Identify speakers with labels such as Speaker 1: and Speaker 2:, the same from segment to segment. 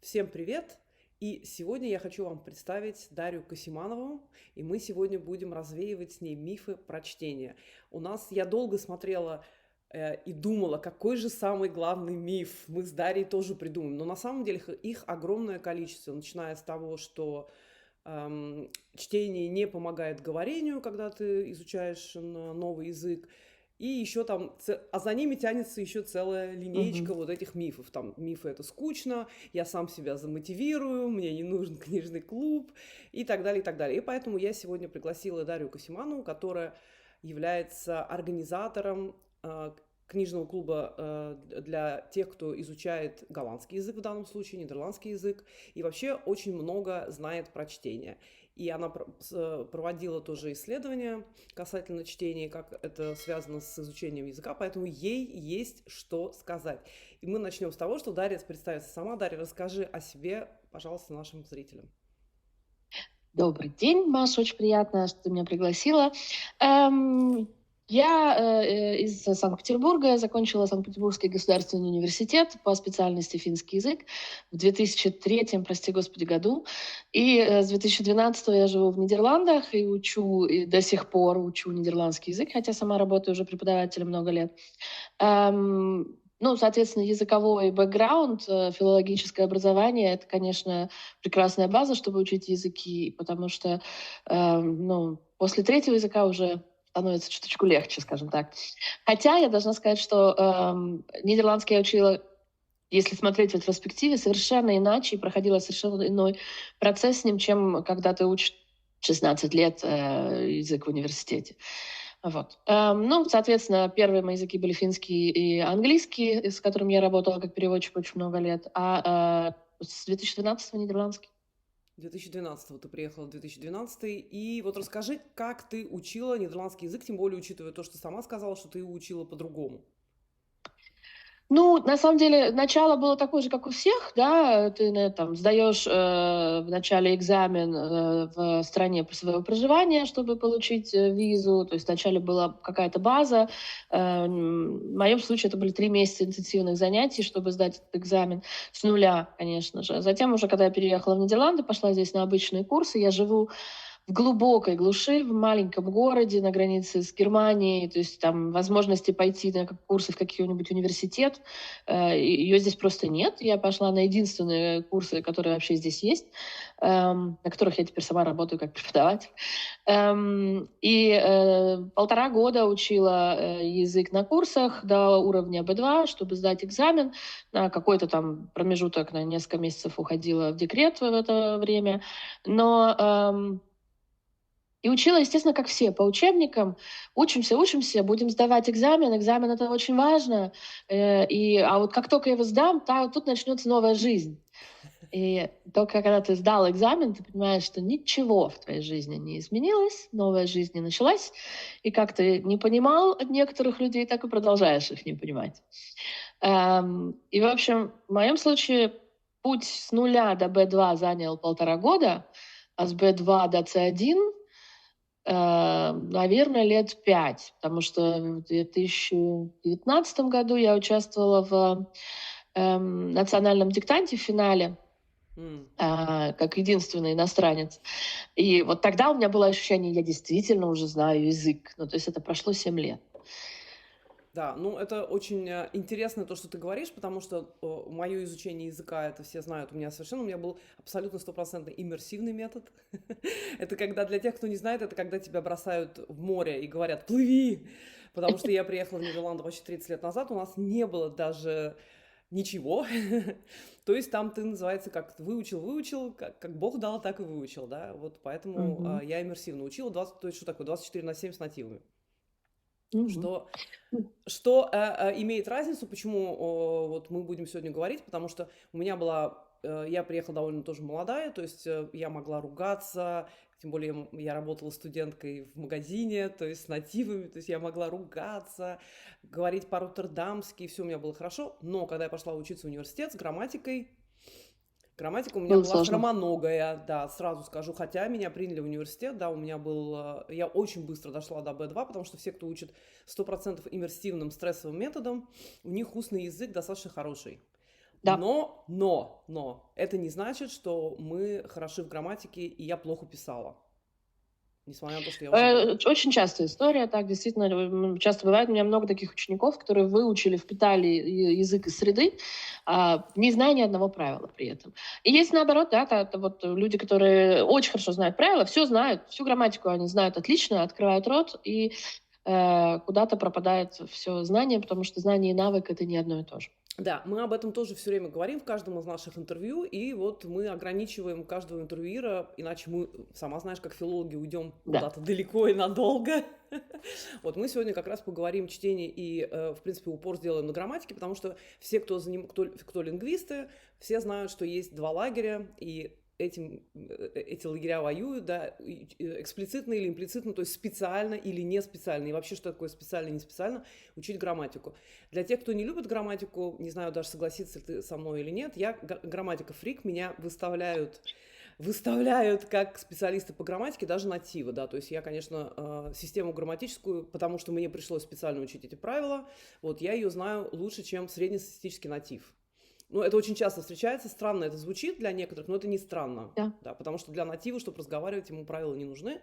Speaker 1: Всем привет! И сегодня я хочу вам представить Дарью Касиманову, и мы сегодня будем развеивать с ней мифы про чтение. Я долго смотрела и думала, какой же самый главный миф мы с Дарьей тоже придумаем. Но на самом деле их огромное количество, начиная с того, что чтение не помогает говорению, когда ты изучаешь новый язык. И еще а за ними тянется еще целая линеечка
Speaker 2: Мгм.
Speaker 1: вот этих мифов. Там мифы это скучно, я сам себя замотивирую, мне не нужен книжный клуб и так далее, и так далее. И поэтому я сегодня пригласила Дарью Касиманову, которая является организатором книжного клуба для тех, кто изучает голландский язык в данном случае, нидерландский язык, и вообще очень много знает про чтение. И она проводила тоже исследования касательно чтения, как это связано с изучением языка, поэтому ей есть что сказать. И мы начнем с того, что Дарья представится сама. Дарья, расскажи о себе, пожалуйста, нашим зрителям.
Speaker 2: Добрый день, Маша, очень приятно, что ты меня пригласила. Эм, я из Санкт-Петербурга, закончила Санкт-Петербургский государственный университет по специальности финский язык в 2003, прости господи, году. И с 2012 я живу в Нидерландах и учу, и до сих пор учу нидерландский язык, хотя сама работаю уже преподавателем много лет. Ну, соответственно, языковой бэкграунд, филологическое образование — это, конечно, прекрасная база, чтобы учить языки, потому что, ну, после третьего языка уже становится чуточку легче, скажем так. Хотя я должна сказать, что нидерландский я учила, если смотреть в ретроспективе, совершенно иначе и проходила совершенно иной процесс с ним, чем когда ты учишь 16 лет язык в университете. Вот. Ну, соответственно, первые мои языки были финский и английский, с которым я работала как переводчик очень много лет, с 2012 нидерландский.
Speaker 1: 2012 ты приехала в 2012, и вот расскажи, как ты учила нидерландский язык, тем более учитывая то, что сама сказала, что ты его учила по-другому.
Speaker 2: Ну, на самом деле, начало было такое же, как у всех, да, ты там сдаешь в начале экзамен в стране своего проживания, чтобы получить визу, то есть вначале была какая-то база. В моем случае это были 3 месяца интенсивных занятий, чтобы сдать этот экзамен с нуля, конечно же. Затем уже, когда я переехала в Нидерланды, пошла здесь на обычные курсы, я живу в глубокой глуши, в маленьком городе на границе с Германией, то есть там возможности пойти на курсы в какой-нибудь университет, ее здесь просто нет. Я пошла на единственные курсы, которые вообще здесь есть, на которых я теперь сама работаю как преподаватель. И 1,5 года учила язык на курсах до уровня B2, чтобы сдать экзамен. На какой-то там промежуток, на несколько месяцев уходила в декрет в это время. Но и учила, естественно, как все, по учебникам. Учимся, учимся, будем сдавать экзамен. Экзамен — это очень важно. А вот как только я его сдам, тут начнется новая жизнь. И только когда ты сдал экзамен, ты понимаешь, что ничего в твоей жизни не изменилось, новая жизнь не началась. И как ты не понимал от некоторых людей, так и продолжаешь их не понимать. И, в общем, в моем случае путь с нуля до B2 занял 1,5 года, а с B2 до C1 наверное, лет 5, потому что в 2019 году я участвовала в национальном диктанте в финале,
Speaker 1: М.
Speaker 2: как единственный иностранец. И вот тогда у меня было ощущение, я действительно уже знаю язык. Ну, то есть это прошло 7 лет.
Speaker 1: Да, ну это очень интересно то, что ты говоришь, потому что мое изучение языка, это все знают, у меня был абсолютно стопроцентно иммерсивный метод. Это когда, для тех, кто не знает, это когда тебя бросают в море и говорят «плыви!», потому что я приехала в Нидерланды почти 30 лет назад, у нас не было даже ничего. То есть там ты, называется, как выучил, как Бог дал, так и выучил, да, вот поэтому
Speaker 2: Мгм.
Speaker 1: я иммерсивно учила, 20, то есть что такое, 24/7 с нативами.
Speaker 2: Мгм.
Speaker 1: Что
Speaker 2: М.
Speaker 1: имеет разницу, почему вот мы будем сегодня говорить, потому что я приехала довольно тоже молодая, то есть я могла ругаться, тем более я работала студенткой в магазине, то есть с нативами, то есть я могла ругаться, говорить по-роттердамски, все у меня было хорошо, но когда я пошла учиться в университет с грамматикой, грамматика у меня
Speaker 2: Было
Speaker 1: была
Speaker 2: сложно.
Speaker 1: хромоногая, да, сразу скажу, хотя меня приняли в университет, да, я очень быстро дошла до B2, потому что все, кто учит 100% иммерсивным стрессовым методом, у них устный язык достаточно хороший.
Speaker 2: Да.
Speaker 1: Но, это не значит, что мы хороши в грамматике, и я плохо писала. Несмотря на то, что я уже говорю.
Speaker 2: Очень частая история, так действительно часто бывает. У меня много таких учеников, которые выучили, впитали язык из среды, не зная ни одного правила при этом. И есть наоборот, да, это вот люди, которые очень хорошо знают правила, все знают, всю грамматику они знают отлично, открывают рот, и куда-то пропадает все знание, потому что знание и навык — это не одно и то же.
Speaker 1: Да, мы об этом тоже все время говорим в каждом из наших интервью, и вот мы ограничиваем каждого интервьюера, иначе мы, сама знаешь, как филологи, уйдем
Speaker 2: Да.
Speaker 1: куда-то далеко и надолго. Вот мы сегодня как раз поговорим чтение и, в принципе, упор сделаем на грамматике, потому что все, кто лингвисты, все знают, что есть два лагеря, и эти лагеря воюют, да, эксплицитно или имплицитно, то есть специально или не специально. И вообще, что такое специально и не специально, учить грамматику. Для тех, кто не любит грамматику, не знаю даже, согласится ли ты со мной или нет, я грамматика-фрик, меня выставляют как специалисты по грамматике, даже нативы, да, то есть я, конечно, систему грамматическую, потому что мне пришлось специально учить эти правила, вот я ее знаю лучше, чем среднестатистический натив. Ну, это очень часто встречается, странно это звучит для некоторых, но это не странно, да, потому что для натива, чтобы разговаривать, ему правила не нужны,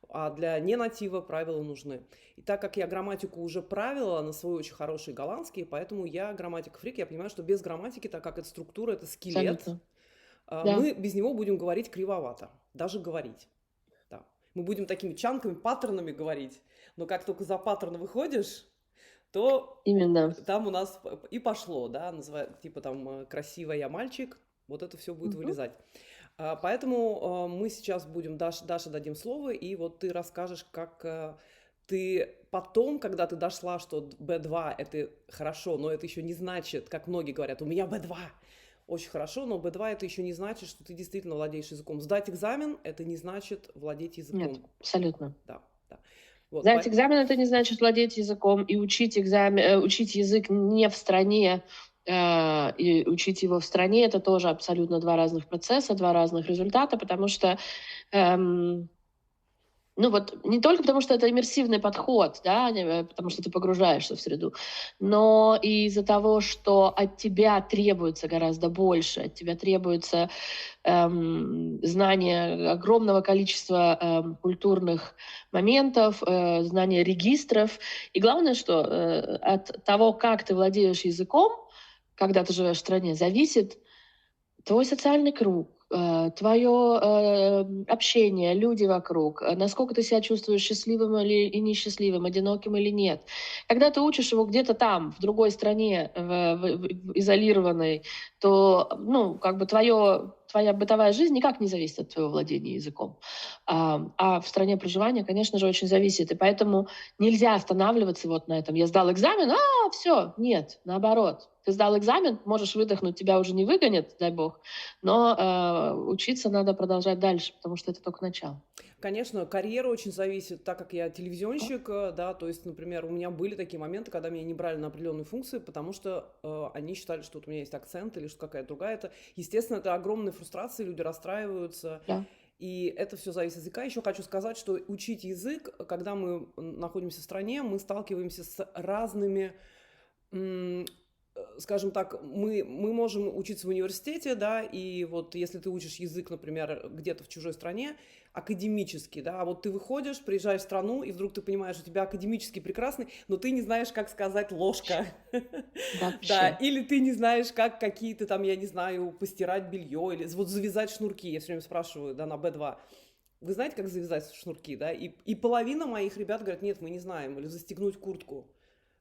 Speaker 1: а для ненатива правила нужны. И так как я грамматику уже правила на свой очень хороший голландский, поэтому я грамматика-фрик, я понимаю, что без грамматики, так как это структура, это скелет,
Speaker 2: Абсолютно.
Speaker 1: мы без него будем говорить кривовато, даже говорить. Да. Мы будем такими чанками, паттернами говорить, но как только за паттерн выходишь, то
Speaker 2: Именно.
Speaker 1: там у нас и пошло, да, называют, типа там «красивая я мальчик», вот это все будет вылезать. Поэтому мы сейчас будем, Даше дадим слово, и вот ты расскажешь, как ты потом, когда ты дошла, что B2 это хорошо, но это еще не значит, как многие говорят, у меня B2 очень хорошо, но B2 это еще не значит, что ты действительно владеешь языком. Сдать экзамен это не значит владеть языком.
Speaker 2: Нет, абсолютно.
Speaker 1: Да. Вот,
Speaker 2: Сдать экзамен — это не значит владеть языком, и учить язык не в стране, и учить его в стране — это тоже абсолютно два разных процесса, два разных результата, потому что ну вот не только потому, что это иммерсивный подход, да, потому что ты погружаешься в среду, но и из-за того, что от тебя требуется гораздо больше, от тебя требуется знание огромного количества культурных моментов, знание регистров. И главное, что от того, как ты владеешь языком, когда ты живешь в стране, зависит твой социальный круг, твое общение, люди вокруг, насколько ты себя чувствуешь счастливым или и несчастливым, одиноким или нет. Когда ты учишь его где-то там, в другой стране, в изолированной, то, ну, как бы твоя бытовая жизнь никак не зависит от твоего владения языком. А в стране проживания, конечно же, очень зависит. И поэтому нельзя останавливаться вот на этом. Я сдал экзамен, все, нет, наоборот. Ты сдал экзамен, можешь выдохнуть, тебя уже не выгонят, дай бог, но учиться надо продолжать дальше, потому что это только начало.
Speaker 1: Конечно, карьера очень зависит, так как я телевизионщик, да, то есть, например, у меня были такие моменты, когда меня не брали на определенные функции, потому что они считали, что вот у меня есть акцент или что какая-то другая. Это, естественно, это огромная фрустрация, люди расстраиваются.
Speaker 2: Да.
Speaker 1: И это все зависит от языка. Еще хочу сказать, что учить язык, когда мы находимся в стране, мы сталкиваемся с разными, скажем так, мы можем учиться в университете, да, и вот если ты учишь язык, например, где-то в чужой стране, академически, да, а вот ты выходишь, приезжаешь в страну, и вдруг ты понимаешь, что у тебя академически прекрасный, но ты не знаешь, как сказать ложка. Да, или ты не знаешь, как какие-то там, я не знаю, постирать белье, или вот завязать шнурки. Я все время спрашиваю, да, на B2. Вы знаете, как завязать шнурки, да? И половина моих ребят говорят, нет, мы не знаем, или застегнуть куртку.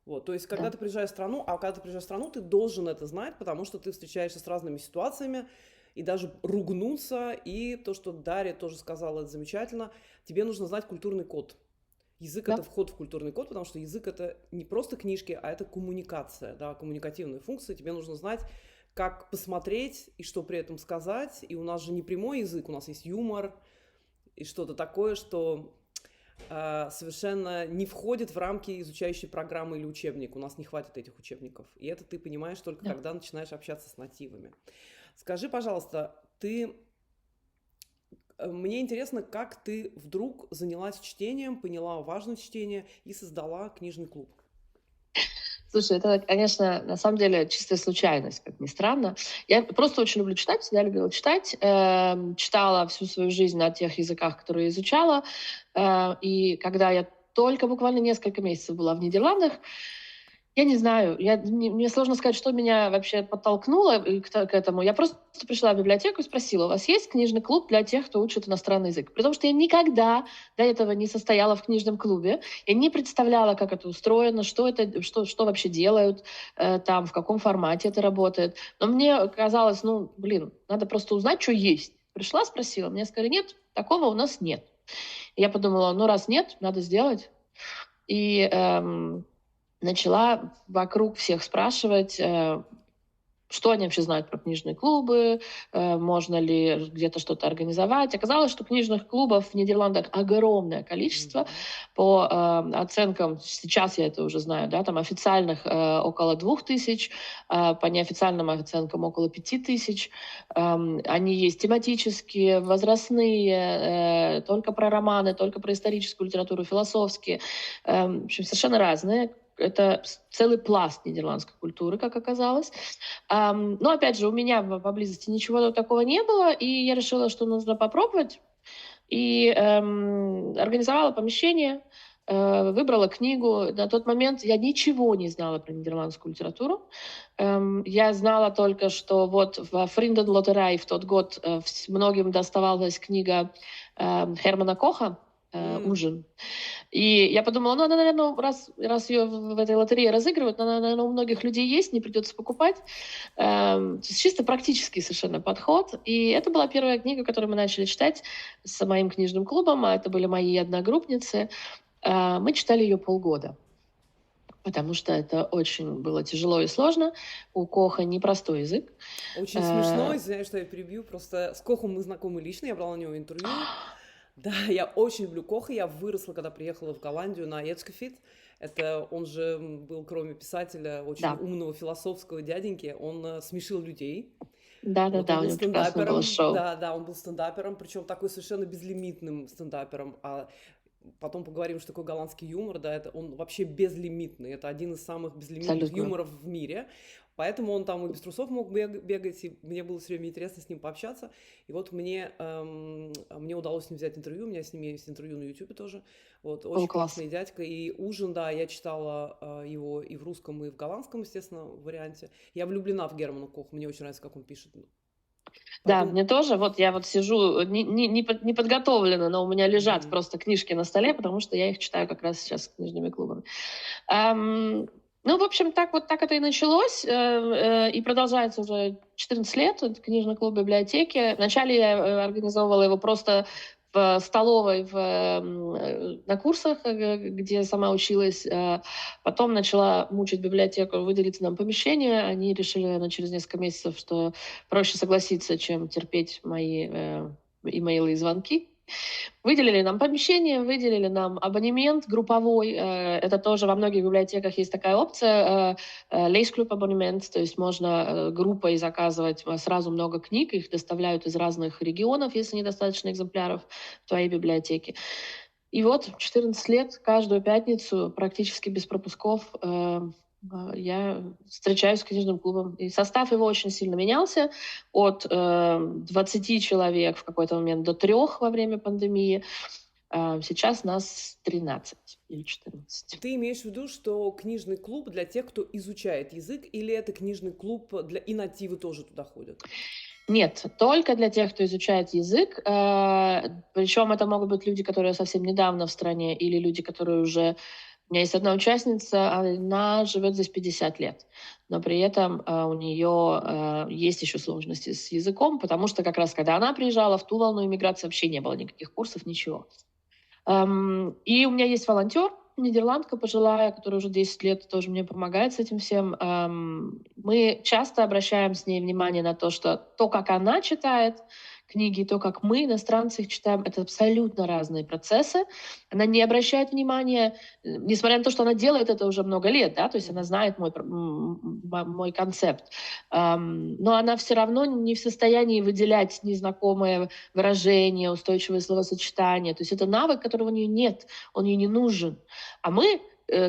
Speaker 1: Вот, то есть, когда ты приезжаешь в страну, ты должен это знать, потому что ты встречаешься с разными ситуациями, и даже ругнуться, и то, что Дарья тоже сказала, это замечательно, тебе нужно знать культурный код. Язык это вход в культурный код, потому что язык это не просто книжки, а это коммуникация, да, коммуникативная функция. Тебе нужно знать, как посмотреть и что при этом сказать. И у нас же не прямой язык, у нас есть юмор и что-то такое, что совершенно не входит в рамки изучающей программы или учебника. У нас не хватит этих учебников. И это ты понимаешь только когда начинаешь общаться с нативами. Скажи, пожалуйста, мне интересно, как ты вдруг занялась чтением, поняла важность чтения и создала книжный клуб.
Speaker 2: Слушай, это, конечно, на самом деле чистая случайность, как ни странно. Я просто очень люблю читать, всегда любила читать. Читала всю свою жизнь на тех языках, которые изучала. И когда я только буквально несколько месяцев была в Нидерландах, я не знаю, мне сложно сказать, что меня вообще подтолкнуло к этому. Я просто пришла в библиотеку и спросила: у вас есть книжный клуб для тех, кто учит иностранный язык? Потому что я никогда до этого не состояла в книжном клубе. Я не представляла, как это устроено, что вообще делают там, в каком формате это работает. Но мне казалось, ну, блин, надо просто узнать, что есть. Пришла, спросила, мне сказали: нет, такого у нас нет. И я подумала, ну, раз нет, надо сделать. И начала вокруг всех спрашивать, что они вообще знают про книжные клубы, можно ли где-то что-то организовать. Оказалось, что книжных клубов в Нидерландах огромное количество. По оценкам, сейчас я это уже знаю, да, там официальных около 2000, по неофициальным оценкам около 5000. Они есть тематические, возрастные, только про романы, только про историческую литературу, философские. В общем, совершенно разные. Это целый пласт нидерландской культуры, как оказалось. Но, опять же, у меня поблизости ничего такого не было, и я решила, что нужно попробовать. И организовала помещение, выбрала книгу. На тот момент я ничего не знала про нидерландскую литературу. Я знала только, что вот в Vriendenloterij в тот год многим доставалась книга Хермана Коха «Ужин». И я подумала, ну, она, наверное, раз ее в этой лотерее разыгрывают, она, наверное, у многих людей есть, не придется покупать. То есть чисто практический совершенно подход. И это была первая книга, которую мы начали читать с моим книжным клубом, а это были мои одногруппницы. Мы читали ее полгода, потому что это очень было тяжело и сложно. У Коха непростой язык.
Speaker 1: Очень смешно, извиняюсь, что я перебью, просто с Кохом мы знакомы лично, я брала у него интервью. Да, я очень люблю Коха. Я выросла, когда приехала в Голландию на Эцкофит. Это он же был, кроме писателя, очень умного философского дяденьки. Он смешил людей.
Speaker 2: Да,
Speaker 1: вот, он
Speaker 2: у
Speaker 1: был
Speaker 2: него прекрасное было шоу.
Speaker 1: Да, он был стендапером, причем такой совершенно безлимитным стендапером. А потом поговорим, что такое голландский юмор, да, это он вообще безлимитный. Это один из самых безлимитных юморов в мире. Поэтому он там и без трусов мог бегать, и мне было все время интересно с ним пообщаться. И вот мне удалось с ним взять интервью, у меня с ним есть интервью на YouTube тоже. Вот, очень классный дядька. И «Ужин», да, я читала его и в русском, и в голландском, естественно, варианте. Я влюблена в Германа Коха, мне очень нравится, как он пишет.
Speaker 2: Да, мне тоже. Вот я вот сижу не подготовлена, но у меня лежат просто книжки на столе, потому что я их читаю как раз сейчас с книжными клубами. Ну, в общем, так это и началось, и продолжается уже 14 лет, это книжный клуб библиотеки. Вначале я организовывала его просто в столовой, на курсах, где сама училась. Потом начала мучить библиотеку, выделить нам помещение. Они решили, наверное, через несколько месяцев, что проще согласиться, чем терпеть мои имейлы и звонки. Выделили нам помещение, выделили нам абонемент групповой. Это тоже во многих библиотеках есть такая опция. Leesclub-абонемент, то есть можно группой заказывать сразу много книг, их доставляют из разных регионов, если недостаточно экземпляров в твоей библиотеке. И вот 14 лет, каждую пятницу, практически без пропусков, я встречаюсь с книжным клубом. И состав его очень сильно менялся. От 20 человек в какой-то момент до 3 во время пандемии. Сейчас нас 13 или 14.
Speaker 1: Ты имеешь в виду, что книжный клуб для тех, кто изучает язык, или это книжный клуб и нативы тоже туда ходят?
Speaker 2: Нет, только для тех, кто изучает язык. Причем это могут быть люди, которые совсем недавно в стране, или люди, которые уже... У меня есть одна участница, она живет здесь 50 лет, но при этом у нее есть еще сложности с языком, потому что как раз когда она приезжала, в ту волну иммиграции вообще не было никаких курсов, ничего. И у меня есть волонтер, нидерландка пожилая, которая уже 10 лет тоже мне помогает с этим всем. Мы часто обращаем с ней внимание на то, что то, как она читает книги, то, как мы, иностранцы, их читаем, это абсолютно разные процессы. Она не обращает внимания, несмотря на то, что она делает это уже много лет, да, то есть она знает мой концепт, но она все равно не в состоянии выделять незнакомые выражения, устойчивые словосочетания. То есть это навык, которого у нее нет, он ей не нужен. А мы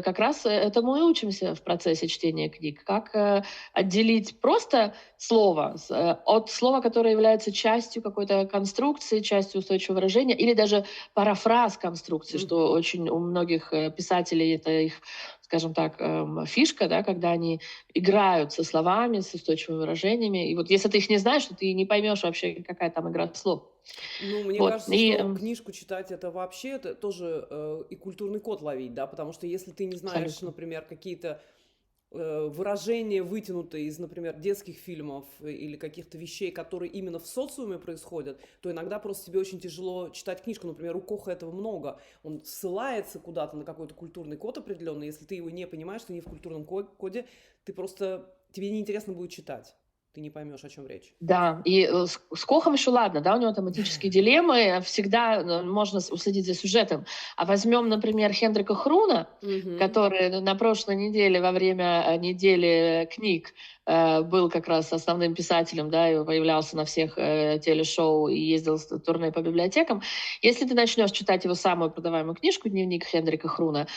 Speaker 2: как раз этому и учимся в процессе чтения книг. Как отделить просто слово от слова, которое является частью какой-то конструкции, частью устойчивого выражения, или даже парафраз конструкции, что очень у многих писателей это их, скажем так, фишка, да, когда они играют со словами, с устойчивыми выражениями. И вот если ты их не знаешь, то ты не поймешь вообще, какая там игра слов.
Speaker 1: Ну, мне
Speaker 2: Вот.
Speaker 1: кажется, что книжку читать это вообще это тоже и культурный код ловить, да, потому что если ты не знаешь,
Speaker 2: Абсолютно.
Speaker 1: например, какие-то выражения, вытянутые из, например, детских фильмов или каких-то вещей, которые именно в социуме происходят, то иногда просто тебе очень тяжело читать книжку. Например, у Коха этого много. Он ссылается куда-то на какой-то культурный код определенный. Если ты его не понимаешь, ты не в культурном коде, ты просто... тебе неинтересно будет читать. Ты не поймешь, о чем речь.
Speaker 2: Да, и с Кохом еще ладно, да, у него там этические дилеммы, всегда можно уследить за сюжетом. А возьмем, например, Хендрика Хруна, который на прошлой неделе, во время недели книг, был как раз основным писателем, да, и появлялся на всех телешоу и ездил в турне по библиотекам. Если ты начнешь читать его самую продаваемую книжку «Дневник Хендрика Хруна»,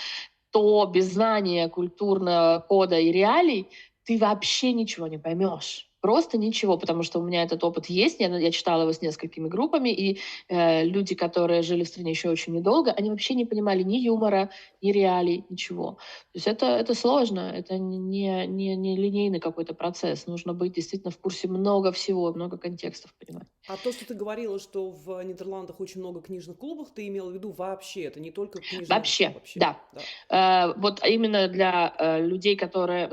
Speaker 2: то без знания культурного кода и реалий ты вообще ничего не поймешь. Просто ничего, потому что у меня этот опыт есть. Я читала его с несколькими группами, и люди, которые жили в стране еще очень недолго, они вообще не понимали ни юмора, ни реалий, ничего. То есть это сложно, это не линейный какой-то процесс. Нужно быть действительно в курсе много всего, много контекстов понимать.
Speaker 1: А то, что ты говорила, что в Нидерландах очень много книжных клубов, ты имела в виду вообще, это не только книжные...
Speaker 2: Вообще. Да. Вот именно для людей, которые...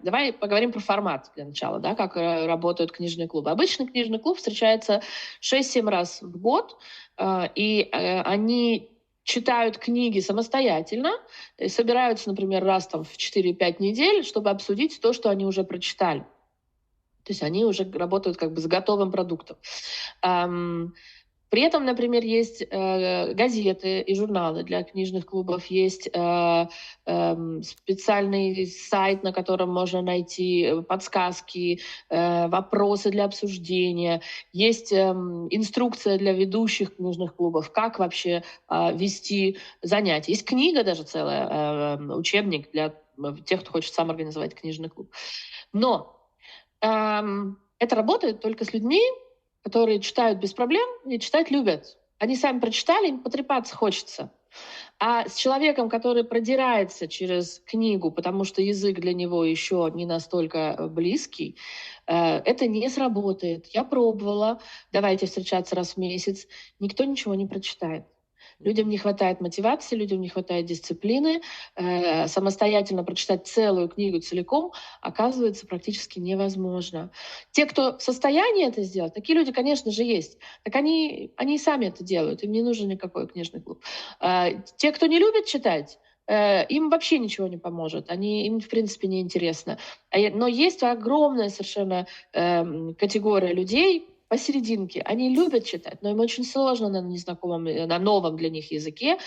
Speaker 2: Давай поговорим про формат для начала, да, как работают книжные клубы. Обычно книжный клуб встречается 6-7 раз в год, и они читают книги самостоятельно, и собираются, например, раз там в 4-5 недель, чтобы обсудить то, что они уже прочитали. То есть они уже работают как бы с готовым продуктом. При этом, например, есть газеты и журналы для книжных клубов, есть специальный сайт, на котором можно найти подсказки, вопросы для обсуждения, есть инструкция для ведущих книжных клубов, как вообще вести занятия. Есть книга даже целая, учебник для тех, кто хочет сам организовать книжный клуб. Но это работает только с людьми, которые читают без проблем и читать любят. Они сами прочитали, им потрепаться хочется. А с человеком, который продирается через книгу, потому что язык для него еще не настолько близкий, это не сработает. Я пробовала, давайте встречаться раз в месяц. Никто ничего не прочитает. Людям не хватает мотивации, людям не хватает дисциплины. Самостоятельно прочитать целую книгу целиком оказывается практически невозможно. Те, кто в состоянии это сделать, такие люди, конечно же, есть. Так они и сами это делают, им не нужен никакой книжный клуб. Те, кто не любит читать, им вообще ничего не поможет. Им, в принципе, не интересно. Но есть огромная совершенно категория людей, посерединке. Они любят читать, но им очень сложно на незнакомом, на новом для них языке.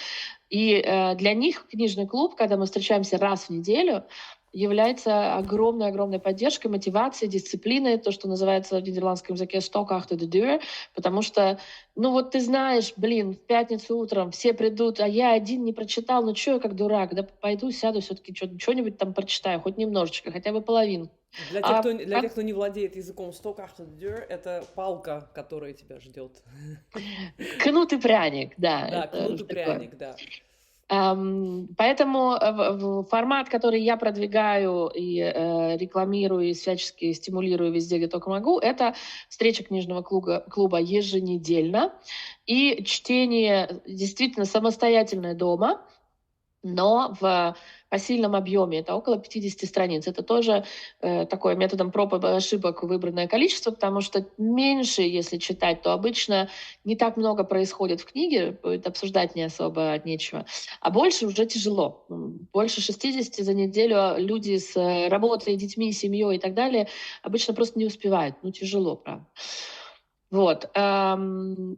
Speaker 2: И для них книжный клуб, когда мы встречаемся раз в неделю, является огромной-огромной поддержкой, мотивацией, дисциплиной, то, что называется в нидерландском языке «stok achter de deur», потому что, ты знаешь, в пятницу утром все придут, а я один не прочитал, что я как дурак, да пойду сяду все-таки что-нибудь там прочитаю, хоть немножечко, хотя бы половину.
Speaker 1: Для тех, кто не владеет языком, «stok achter de deur» — это палка, которая тебя ждет.
Speaker 2: Кнут и пряник, да.
Speaker 1: Да, кнут и пряник, да.
Speaker 2: Поэтому формат, который я продвигаю и рекламирую, и всячески стимулирую везде, где только могу, это встреча книжного клуба еженедельно и чтение действительно самостоятельное дома, но в посильном объеме. Это около 50 страниц. Это тоже такое методом проб и ошибок выбранное количество, потому что меньше, если читать, то обычно не так много происходит в книге, будет обсуждать не особо нечего. А больше уже тяжело. Больше 60 за неделю люди с работой, детьми, семьей и так далее обычно просто не успевают. Тяжело, правда. Вот.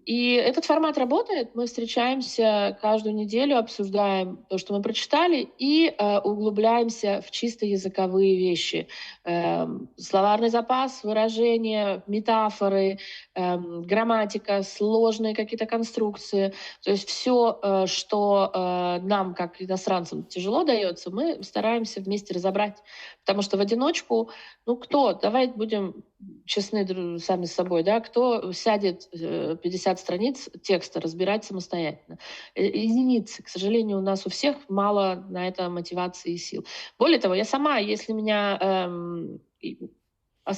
Speaker 2: И этот формат работает. Мы встречаемся каждую неделю, обсуждаем то, что мы прочитали, и углубляемся в чисто языковые вещи. Словарный запас, выражения, метафоры, грамматика, сложные какие-то конструкции. То есть все, что нам, как иностранцам, тяжело дается, мы стараемся вместе разобрать. Потому что в одиночку, ну кто, давай будем честны сами с собой, да, кто сядет 50 страниц текста разбирать самостоятельно? Единицы. К сожалению, у нас у всех мало на это мотивации и сил. Более того, я сама, если меня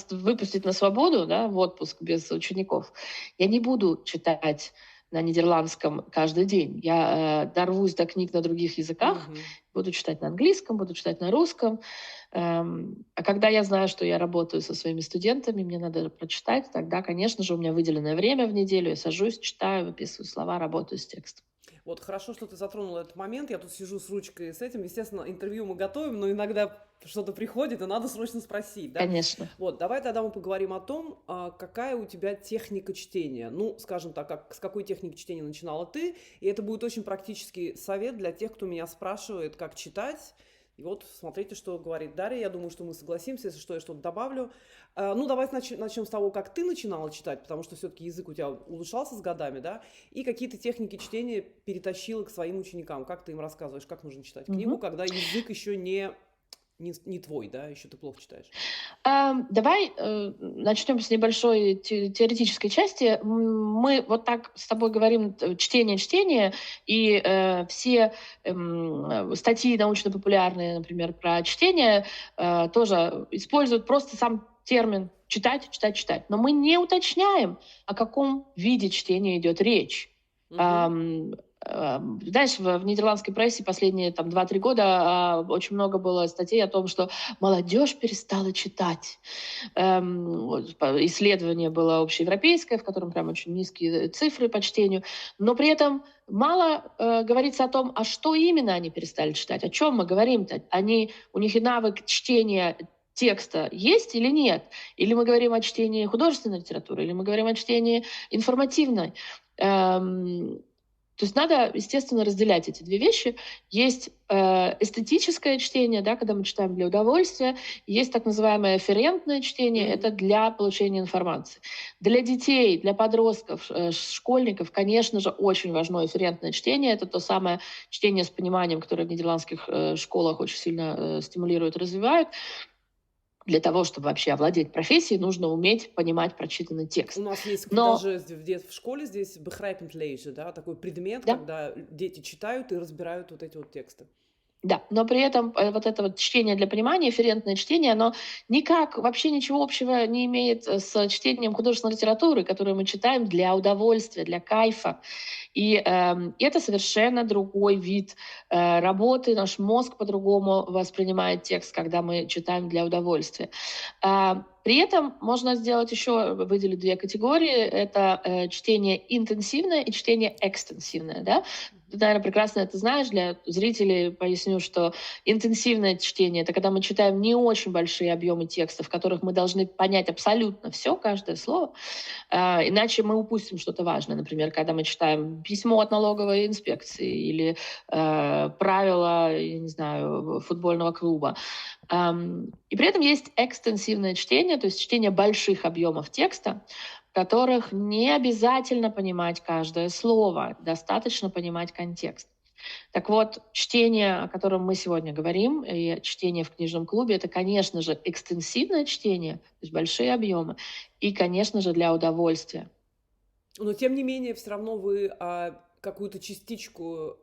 Speaker 2: выпустить на свободу, да, в отпуск без учеников, я не буду читать на нидерландском каждый день. Я дорвусь до книг на других языках, буду читать на английском, буду читать на русском. А когда я знаю, что я работаю со своими студентами, мне надо прочитать, тогда, конечно же, у меня выделенное время в неделю, я сажусь, читаю, выписываю слова, работаю с текстом.
Speaker 1: Вот хорошо, что ты затронула этот момент. Я тут сижу с ручкой с этим. Естественно, интервью мы готовим, но иногда что-то приходит, и надо срочно спросить, да?
Speaker 2: Конечно.
Speaker 1: Вот, давай тогда мы поговорим о том, какая у тебя техника чтения. Ну, скажем так, с какой техники чтения начинала ты. И это будет очень практический совет для тех, кто меня спрашивает, как читать. И вот смотрите, что говорит Дарья. Я думаю, что мы согласимся. Если что, я что-то добавлю. Ну, давайте начнем с того, как ты начинала читать, потому что все-таки язык у тебя улучшался с годами, да? И какие-то техники чтения перетащила к своим ученикам. Как ты им рассказываешь, как нужно читать книгу, когда язык еще не твой, да, еще ты плохо читаешь.
Speaker 2: Давай начнем с небольшой теоретической части. Мы вот так с тобой говорим чтение, и все статьи научно-популярные, например, про чтение, тоже используют просто сам термин читать. Но мы не уточняем, о каком виде чтения идет речь. Знаешь, в нидерландской прессе последние 2-3 года очень много было статей о том, что молодежь перестала читать. Исследование было общеевропейское, в котором прям очень низкие цифры по чтению, но при этом мало говорится о том, а что именно они перестали читать, о чем мы говорим-то. У них и навык чтения текста есть или нет? Или мы говорим о чтении художественной литературы, или мы говорим о чтении информативной. То есть надо, естественно, разделять эти две вещи. Есть эстетическое чтение, да, когда мы читаем для удовольствия, есть так называемое афферентное чтение, это для получения информации. Для детей, для подростков, школьников, конечно же, очень важно афферентное чтение. Это то самое чтение с пониманием, которое в нидерландских школах очень сильно стимулируют, развивают. Для того, чтобы вообще овладеть профессией, нужно уметь понимать прочитанный текст.
Speaker 1: У нас есть даже в школе здесь begrijpend lezen, да, такой предмет, да? Когда дети читают и разбирают вот эти вот тексты.
Speaker 2: Да, но при этом вот это вот чтение для понимания, афферентное чтение, оно никак вообще ничего общего не имеет с чтением художественной литературы, которую мы читаем для удовольствия, для кайфа. И это совершенно другой вид работы. Наш мозг по-другому воспринимает текст, когда мы читаем для удовольствия. При этом можно сделать еще, выделить две категории. Это чтение интенсивное и чтение экстенсивное. Да? Ты, наверное, прекрасно это знаешь. Для зрителей поясню, что интенсивное чтение — это когда мы читаем не очень большие объемы текста, в которых мы должны понять абсолютно все, каждое слово. Иначе мы упустим что-то важное. Например, когда мы читаем письмо от налоговой инспекции или правила, я не знаю, футбольного клуба. И при этом есть экстенсивное чтение, то есть чтение больших объемов текста, в которых не обязательно понимать каждое слово, достаточно понимать контекст. Так вот, чтение, о котором мы сегодня говорим, и чтение в книжном клубе, это, конечно же, экстенсивное чтение, то есть большие объемы, и, конечно же, для удовольствия.
Speaker 1: Но, тем не менее, все равно вы какую-то частичку,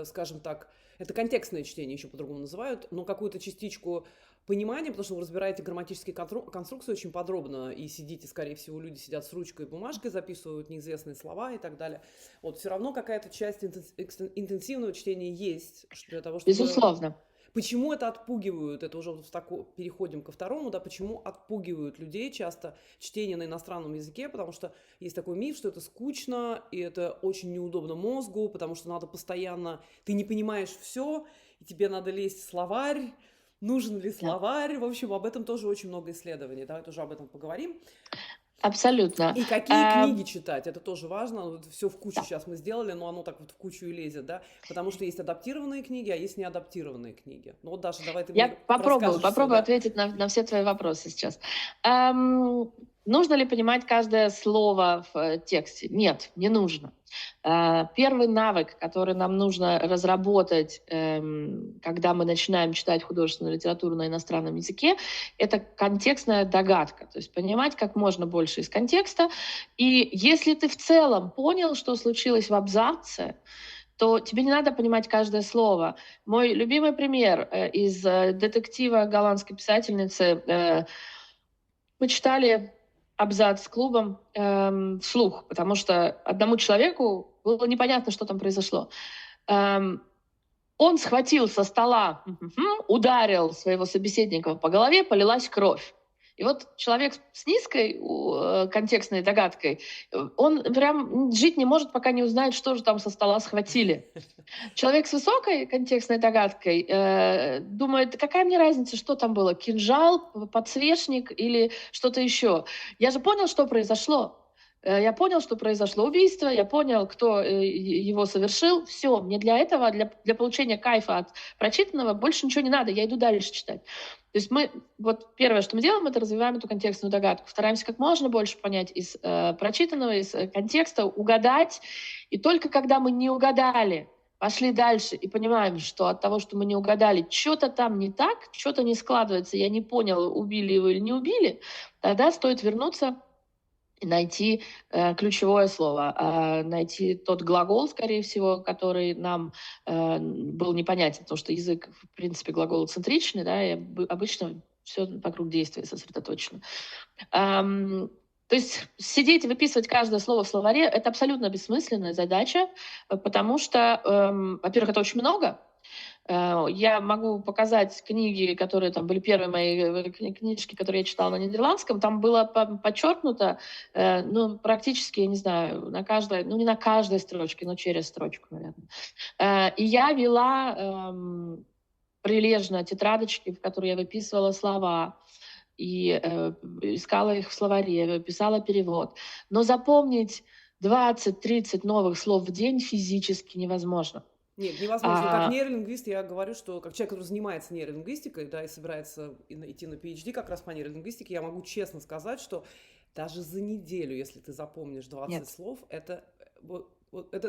Speaker 1: скажем так, это контекстное чтение еще по-другому называют, но какую-то частичку понимания, потому что вы разбираете грамматические конструкции очень подробно и сидите, скорее всего, люди сидят с ручкой и бумажкой, записывают неизвестные слова и так далее. Вот все равно какая-то часть интенсивного чтения есть для того, чтобы...
Speaker 2: Безусловно.
Speaker 1: Почему это отпугивают? Это уже переходим ко второму, да, почему отпугивают людей часто чтение на иностранном языке, потому что есть такой миф, что это скучно, и это очень неудобно мозгу, потому что надо постоянно, ты не понимаешь все, и тебе надо лезть в словарь, нужен ли словарь, в общем, об этом тоже очень много исследований, давай тоже об этом поговорим.
Speaker 2: Абсолютно.
Speaker 1: И какие книги читать, это тоже важно. Все в кучу сейчас мы сделали, но оно так вот в кучу и лезет, да? Потому что есть адаптированные книги, а есть неадаптированные книги. Ну вот, Даша, давай ты
Speaker 2: Я
Speaker 1: мне
Speaker 2: попробую
Speaker 1: да?
Speaker 2: ответить на все твои вопросы сейчас. Нужно ли понимать каждое слово в тексте? Нет, не нужно. Первый навык, который нам нужно разработать, когда мы начинаем читать художественную литературу на иностранном языке, это контекстная догадка. То есть понимать как можно больше из контекста. И если ты в целом понял, что случилось в абзаце, то тебе не надо понимать каждое слово. Мой любимый пример из детектива голландской писательницы. Мы читали абзац с клубом вслух, потому что одному человеку было непонятно, что там произошло. Он схватил со стола, ударил своего собеседника по голове, полилась кровь. И вот человек с низкой контекстной догадкой, он прям жить не может, пока не узнает, что же там со стола схватили. Человек с высокой контекстной догадкой думает, какая мне разница, что там было, кинжал, подсвечник или что-то еще. Я же понял, что произошло. Я понял, что произошло убийство, я понял, кто его совершил. Все, мне для этого, для получения кайфа от прочитанного больше ничего не надо, я иду дальше читать. То есть мы, вот первое, что мы делаем, это развиваем эту контекстную догадку. Стараемся как можно больше понять из прочитанного, из контекста, угадать. И только когда мы не угадали, пошли дальше и понимаем, что от того, что мы не угадали, что-то там не так, что-то не складывается, я не понял, убили его или не убили, тогда стоит вернуться и найти ключевое слово, найти тот глагол, скорее всего, который нам был непонятен, потому что язык, в принципе, глаголоцентричный, да, и обычно все вокруг действия сосредоточено. То есть сидеть и выписывать каждое слово в словаре — это абсолютно бессмысленная задача, потому что, во-первых, это очень много. Я могу показать книги, которые там были первые мои книжки, которые я читала на нидерландском. Там было подчеркнуто, ну, практически, я не знаю, на каждой, ну, не на каждой строчке, но через строчку, наверное. И я вела прилежно тетрадочки, в которые я выписывала слова, и искала их в словаре, писала перевод. Но запомнить 20-30 новых слов в день физически невозможно.
Speaker 1: Нет, невозможно. Как нейролингвист я говорю, что как человек, который занимается нейролингвистикой, да, и собирается идти на PhD как раз по нейролингвистике, я могу честно сказать, что даже за неделю, если ты запомнишь 20 слов, это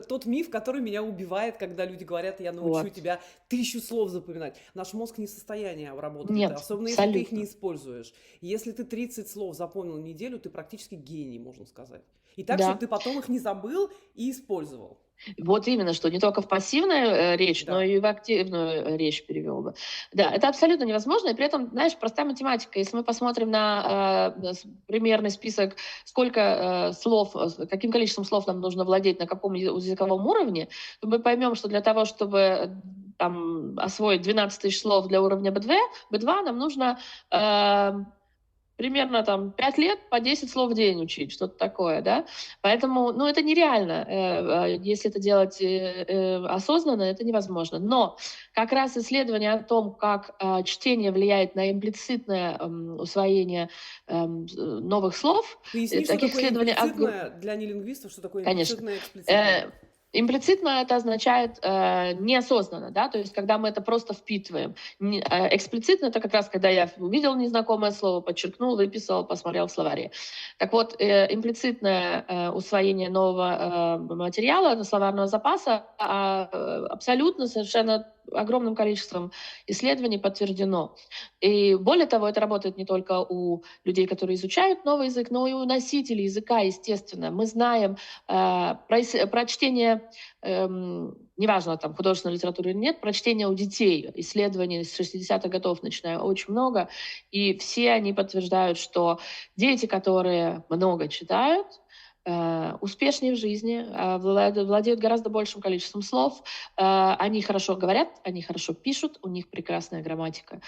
Speaker 1: тот миф, который меня убивает, когда люди говорят, я научу тебя 1000 слов запоминать. Наш мозг не в состоянии обработать это, особенно если ты их не используешь. Если ты 30 слов запомнил в неделю, ты практически гений, можно сказать. И так, чтобы ты потом их не забыл и использовал.
Speaker 2: Вот именно, что не только в пассивную речь, но и в активную речь перевел бы. Да, это абсолютно невозможно, и при этом, знаешь, простая математика. Если мы посмотрим на примерный список, сколько слов, каким количеством слов нам нужно владеть на каком языковом уровне, то мы поймем, что для того, чтобы там освоить 12 тысяч слов для уровня B2, нам нужно примерно там 5 лет по 10 слов в день учить, что-то такое, да. Поэтому, ну, это нереально. Если это делать осознанно, это невозможно. Но как раз исследование о том, как чтение влияет на имплицитное усвоение новых слов.
Speaker 1: Поясни, что такое имплицитное для нелингвистов, что такое имплицитное и эксплицитное.
Speaker 2: Имплицитно это означает неосознанно, да, то есть когда мы это просто впитываем. Эксплицитно это как раз когда я увидел незнакомое слово, подчеркнул, выписал, посмотрел в словаре. Так вот, имплицитное усвоение нового материала, словарного запаса абсолютно, совершенно огромным количеством исследований подтверждено. И более того, это работает не только у людей, которые изучают новый язык, но и у носителей языка, естественно. Мы знаем про чтение, неважно, там, художественной литературы или нет, про чтение у детей. Исследований с 60-х годов начиная очень много. И все они подтверждают, что дети, которые много читают, успешнее в жизни, владеют гораздо большим количеством слов, они хорошо говорят, они хорошо пишут, у них прекрасная грамматика.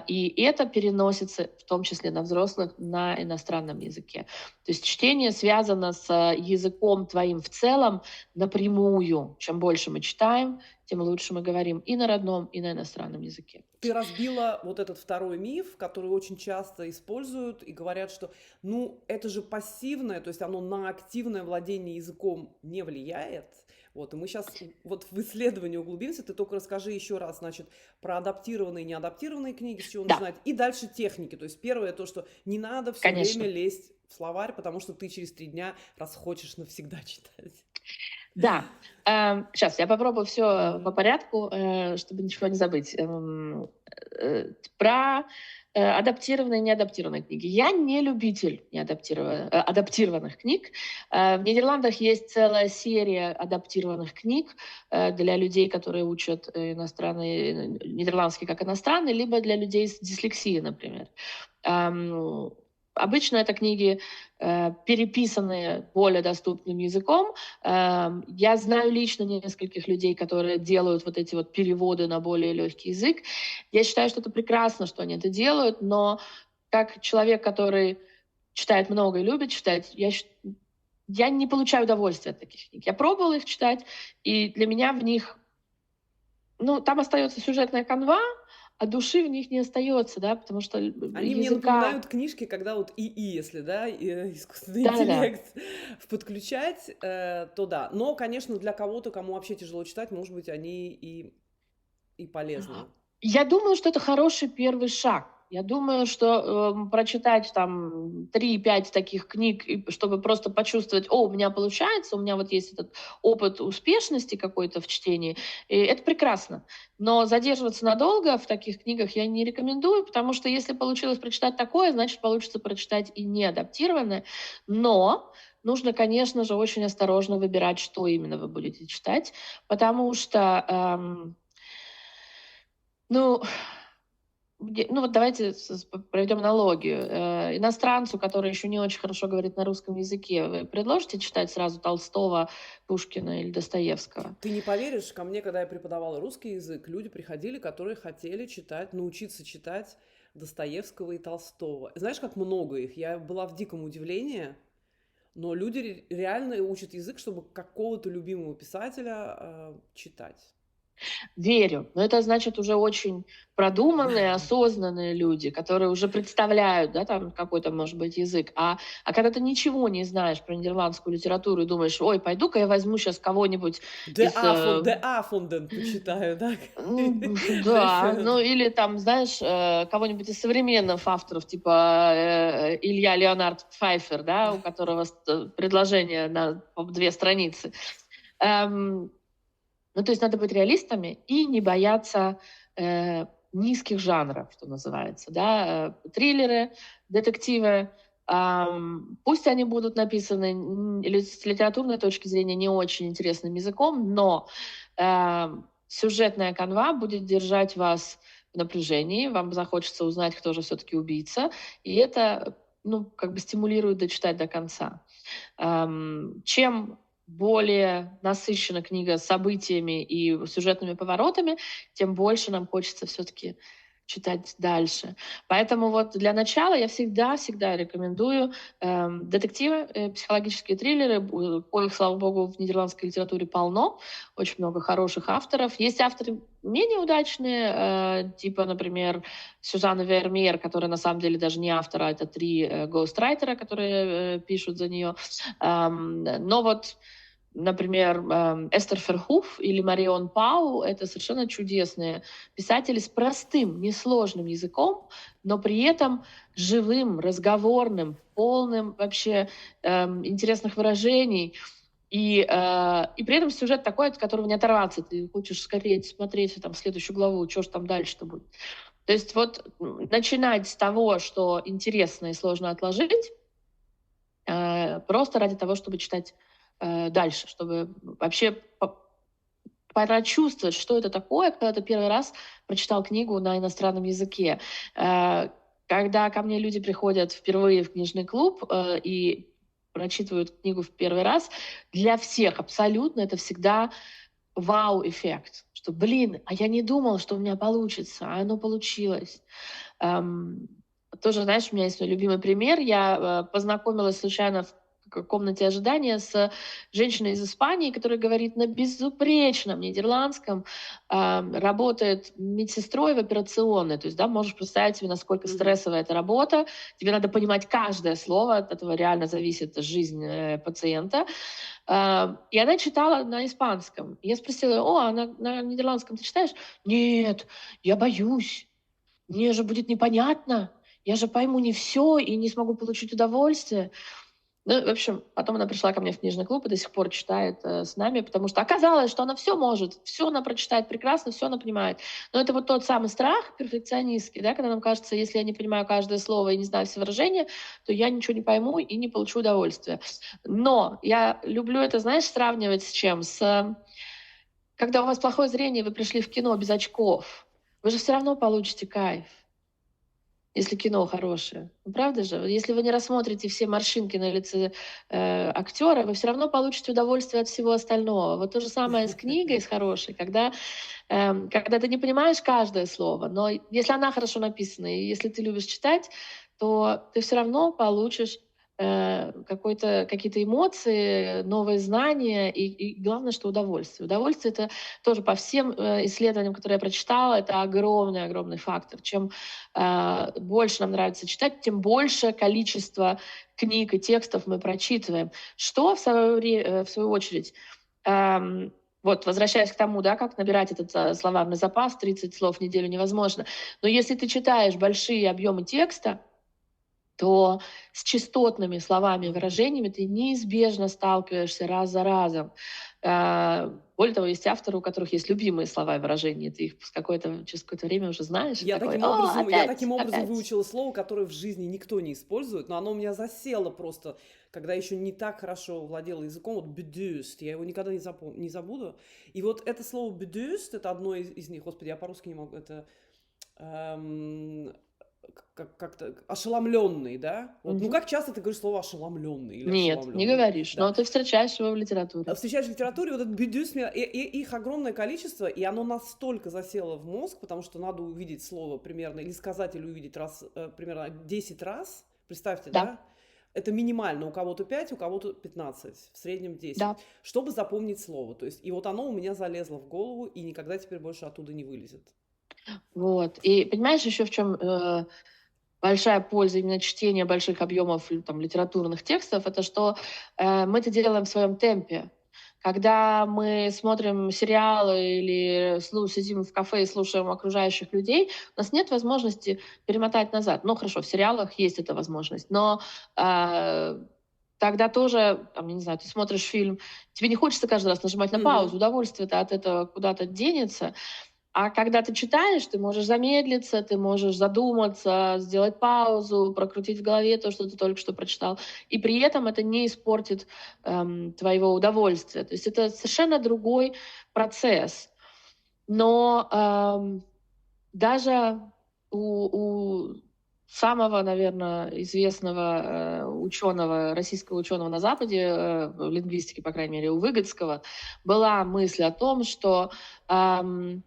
Speaker 2: И это переносится, в том числе на взрослых, на иностранном языке. То есть чтение связано с языком твоим в целом напрямую. Чем больше мы читаем, тем лучше мы говорим и на родном, и на иностранном языке.
Speaker 1: Ты разбила вот этот второй миф, который очень часто используют и говорят, что, ну, это же пассивное, то есть оно на активное владение языком не влияет. Вот, и мы сейчас вот в исследовании углубимся. Ты только расскажи еще раз, значит, про адаптированные и неадаптированные книги, с чего
Speaker 2: Да,
Speaker 1: начинать, и дальше техники. То есть первое то, что не надо все
Speaker 2: конечно.
Speaker 1: время лезть в словарь, потому что ты через 3 дня расхочешь навсегда читать.
Speaker 2: Да, сейчас я попробую все по
Speaker 1: Мгм.
Speaker 2: порядку, чтобы ничего не забыть. Про адаптированные и неадаптированные книги. Я не любитель адаптированных книг. В Нидерландах есть целая серия адаптированных книг для людей, которые учат нидерландский как иностранный, либо для людей с дислексией, например. Ам, Обычно это книги, переписанные более доступным языком. Я знаю лично нескольких людей, которые делают вот эти вот переводы на более легкий язык. Я считаю, что это прекрасно, что они это делают, но как человек, который читает много и любит читать, я не получаю удовольствия от таких книг. Я пробовала их читать, и для меня в них, ну, там остается сюжетная канва, а души в них не остается, да, потому что
Speaker 1: Они мне
Speaker 2: языка...
Speaker 1: напоминают книжки, когда вот если, да, искусственный
Speaker 2: Да-да-да.
Speaker 1: интеллект подключать, то да. Но, конечно, для кого-то, кому вообще тяжело читать, может быть, они и полезны.
Speaker 2: Я думаю, что это хороший первый шаг. Я думаю, что прочитать там 3-5 таких книг, чтобы просто почувствовать, о, у меня получается, у меня вот есть этот опыт успешности какой-то в чтении, и это прекрасно. Но задерживаться надолго в таких книгах я не рекомендую, потому что если получилось прочитать такое, значит, получится прочитать и неадаптированное. Но нужно, конечно же, очень осторожно выбирать, что именно вы будете читать, потому что... ну, ну вот давайте проведем аналогию. Иностранцу, который еще не очень хорошо говорит на русском языке, вы предложите читать сразу Толстого, Пушкина или Достоевского?
Speaker 1: Ты не поверишь, ко мне, когда я преподавала русский язык, люди приходили, которые хотели читать, научиться читать Достоевского и Толстого. Знаешь, как много их? Я была в диком удивлении, но люди реально учат язык, чтобы какого-то любимого писателя читать.
Speaker 2: Верю, но это значит уже очень продуманные, осознанные люди, которые уже представляют, да, там какой-то, может быть, язык. А когда ты ничего не знаешь про нидерландскую литературу и думаешь, ой, пойду-ка я возьму сейчас кого-нибудь из...
Speaker 1: Де Афонден почитаю, да?
Speaker 2: Да, ну или там, знаешь, кого-нибудь из современных авторов, типа Илья Леонард Пфайфер, да, у которого предложение на 2 страницы. Эм, ну, то есть надо быть реалистами и не бояться низких жанров, что называется, да, триллеры, детективы. Пусть они будут написаны с литературной точки зрения не очень интересным языком, но сюжетная канва будет держать вас в напряжении, вам захочется узнать, кто же все-таки убийца, и это, ну, как бы стимулирует дочитать до конца. Чем более насыщена книга событиями и сюжетными поворотами, тем больше нам хочется все-таки читать дальше. Поэтому вот для начала я всегда рекомендую детективы, психологические триллеры, коих, слава богу, в нидерландской литературе полно, очень много хороших авторов. Есть авторы менее удачные, типа, например, Сюзанна Вермеер, которая на самом деле даже не автор, а это 3 гоустрайтера, которые пишут за нее. Но вот, например, Эстер Ферхуф или Марион Пау — это совершенно чудесные писатели с простым, несложным языком, но при этом живым, разговорным, полным вообще интересных выражений. И при этом сюжет такой, от которого не оторваться. Ты хочешь скорее смотреть там следующую главу, что же там дальше-то будет. То есть вот начинать с того, что интересно и сложно отложить, просто ради того, чтобы читать дальше, чтобы вообще прочувствовать, что это такое, когда ты первый раз прочитал книгу на иностранном языке. Когда ко мне люди приходят впервые в книжный клуб и прочитывают книгу в первый раз, для всех абсолютно это всегда вау-эффект. Что, блин, а я не думал, что у меня получится, а оно получилось. Тоже, знаешь, у меня есть мой любимый пример. Я познакомилась случайно в комнате ожидания с женщиной из Испании, которая говорит на безупречном нидерландском, работает медсестрой в операционной. То есть, да, можешь представить себе, насколько
Speaker 1: Мгм.
Speaker 2: стрессовая эта работа. Тебе надо понимать каждое слово, от этого реально зависит жизнь пациента. И она читала на испанском. Я спросила: "О, а на нидерландском ты читаешь?" "Нет, я боюсь. Мне же будет непонятно. Я же пойму не все и не смогу получить удовольствие". Ну, в общем, потом она пришла ко мне в книжный клуб и до сих пор читает с нами, потому что оказалось, что она все может, все она прочитает прекрасно, все она понимает. Но это вот тот самый страх перфекционистский, да, когда нам кажется, если я не понимаю каждое слово и не знаю все выражения, то я ничего не пойму и не получу удовольствия. Но я люблю это, знаешь, сравнивать с чем? Когда у вас плохое зрение, вы пришли в кино без очков, вы же все равно получите кайф. Если кино хорошее. Ну, правда же? Если вы не рассмотрите все морщинки на лице актера, вы все равно получите удовольствие от всего остального. Вот то же самое с книгой, с хорошей, когда ты не понимаешь каждое слово, но если она хорошо написана, и если ты любишь читать, то ты все равно получишь какие-то эмоции, новые знания и главное, что удовольствие. Удовольствие это тоже по всем исследованиям, которые я прочитала, это огромный фактор. Чем больше нам нравится читать, тем большее количество книг и текстов мы прочитываем. Что в свою очередь вот, возвращаясь к тому, да, как набирать этот словарный запас, 30 слов в неделю невозможно. Но если ты читаешь большие объемы текста, то с частотными словами и
Speaker 1: Мгм.
Speaker 2: выражениями ты неизбежно сталкиваешься раз за разом. Более того, есть авторы, у которых есть любимые слова и выражения. Ты их через какое-то время уже знаешь, и такой: "О,
Speaker 1: Я
Speaker 2: опять,
Speaker 1: таким образом
Speaker 2: опять".
Speaker 1: выучила слово, которое в жизни никто не использует, но оно у меня засело просто, когда еще не так хорошо владела языком. Вот «бедюст», я его никогда не забуду. И вот это слово «бедюст», это одно из них. Господи, я по-русски не могу. Это эм, как-то ошеломленный, да? Вот, ну
Speaker 2: Мгм.
Speaker 1: как часто ты говоришь слово ошеломленный или
Speaker 2: Нет, не
Speaker 1: ошеломленный?
Speaker 2: говоришь,
Speaker 1: Да.
Speaker 2: но ты встречаешь его в литературе.
Speaker 1: Встречаешь в литературе, вот этот бедюс, их огромное количество, и оно настолько засело в мозг, потому что надо увидеть слово примерно, или сказать, или увидеть примерно 10 раз. Представьте,
Speaker 2: Да,
Speaker 1: да? Это минимально. У кого-то 5, у кого-то 15, в среднем 10,
Speaker 2: да.
Speaker 1: чтобы запомнить слово. То есть, и вот оно у меня залезло в голову, и никогда теперь больше оттуда не вылезет.
Speaker 2: Вот. И понимаешь, еще в чем большая польза именно чтения больших объемов там, литературных текстов, это что мы это делаем в своем темпе. Когда мы смотрим сериалы или сидим в кафе и слушаем окружающих людей, у нас нет возможности перемотать назад. Ну хорошо, в сериалах есть эта возможность, но э, тогда тоже, там, я не знаю, ты смотришь фильм, тебе не хочется каждый раз нажимать на
Speaker 1: Мгм.
Speaker 2: паузу, удовольствие-то от этого куда-то денется. А когда ты читаешь, ты можешь замедлиться, ты можешь задуматься, сделать паузу, прокрутить в голове то, что ты только что прочитал. И при этом это не испортит твоего удовольствия. То есть это совершенно другой процесс. Но даже у самого, наверное, известного ученого, российского ученого на Западе, в лингвистике, по крайней мере, у Выгодского, была мысль о том, что ам,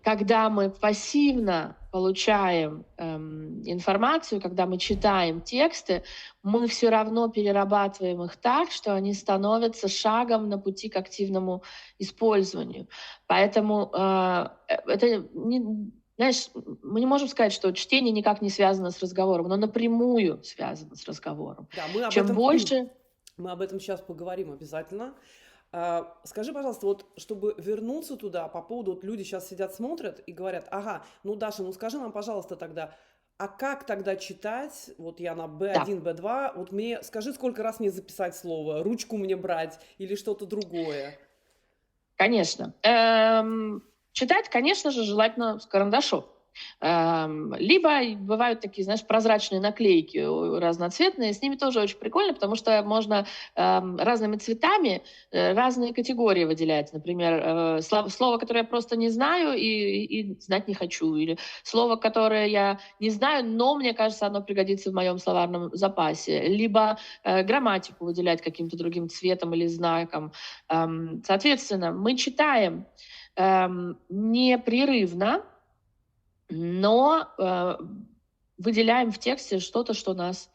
Speaker 2: когда мы пассивно получаем информацию, когда мы читаем тексты, мы все равно перерабатываем их так, что они становятся шагом на пути к активному использованию. Поэтому это не, знаешь, мы не можем сказать, что чтение никак не связано с разговором, но напрямую связано с разговором.
Speaker 1: Да,
Speaker 2: Чем больше,
Speaker 1: мы об этом сейчас поговорим обязательно. Скажи, пожалуйста, вот чтобы вернуться туда, по поводу, вот люди сейчас сидят, смотрят и говорят, ага, ну, Даша, ну скажи нам, пожалуйста, тогда, а как тогда читать? Вот я на
Speaker 2: да,
Speaker 1: B1, B2, вот мне, скажи, сколько раз мне записать слово, ручку мне брать или что-то другое?
Speaker 2: конечно. Читать, конечно же, желательно с карандашом. Либо бывают такие, знаешь, прозрачные наклейки разноцветные, с ними тоже очень прикольно, потому что можно разными цветами разные категории выделять. Например, слово, которое я просто не знаю и знать не хочу, или слово, которое я не знаю, но мне кажется, оно пригодится в моем словарном запасе. Либо грамматику выделять каким-то другим цветом или знаком. Соответственно, мы читаем непрерывно, но выделяем в тексте что-то, что нас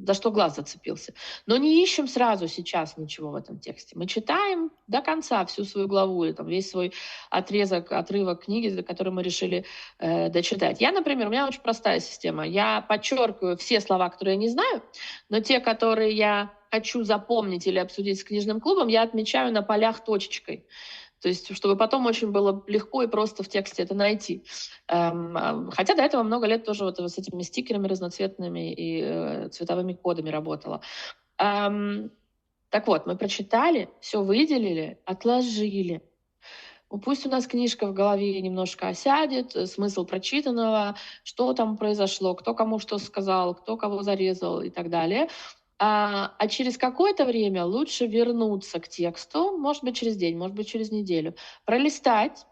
Speaker 2: за что глаз зацепился. Но не ищем сразу сейчас ничего в этом тексте. Мы читаем до конца всю свою главу или там, весь свой отрывок книги, который мы решили дочитать. Я, например, у меня очень простая система. Я подчеркиваю все слова, которые я не знаю, но те, которые я хочу запомнить или обсудить с книжным клубом, я отмечаю на полях точечкой. То есть, чтобы потом очень было легко и просто в тексте это найти. Хотя до этого много лет тоже вот с этими стикерами разноцветными и цветовыми кодами работала. Так вот, мы прочитали, все выделили, отложили. Пусть у нас книжка в голове немножко осядет, смысл прочитанного, что там произошло, кто кому что сказал, кто кого зарезал и так далее. А через какое-то время лучше вернуться к тексту, может быть, через день, может быть, через неделю, пролистать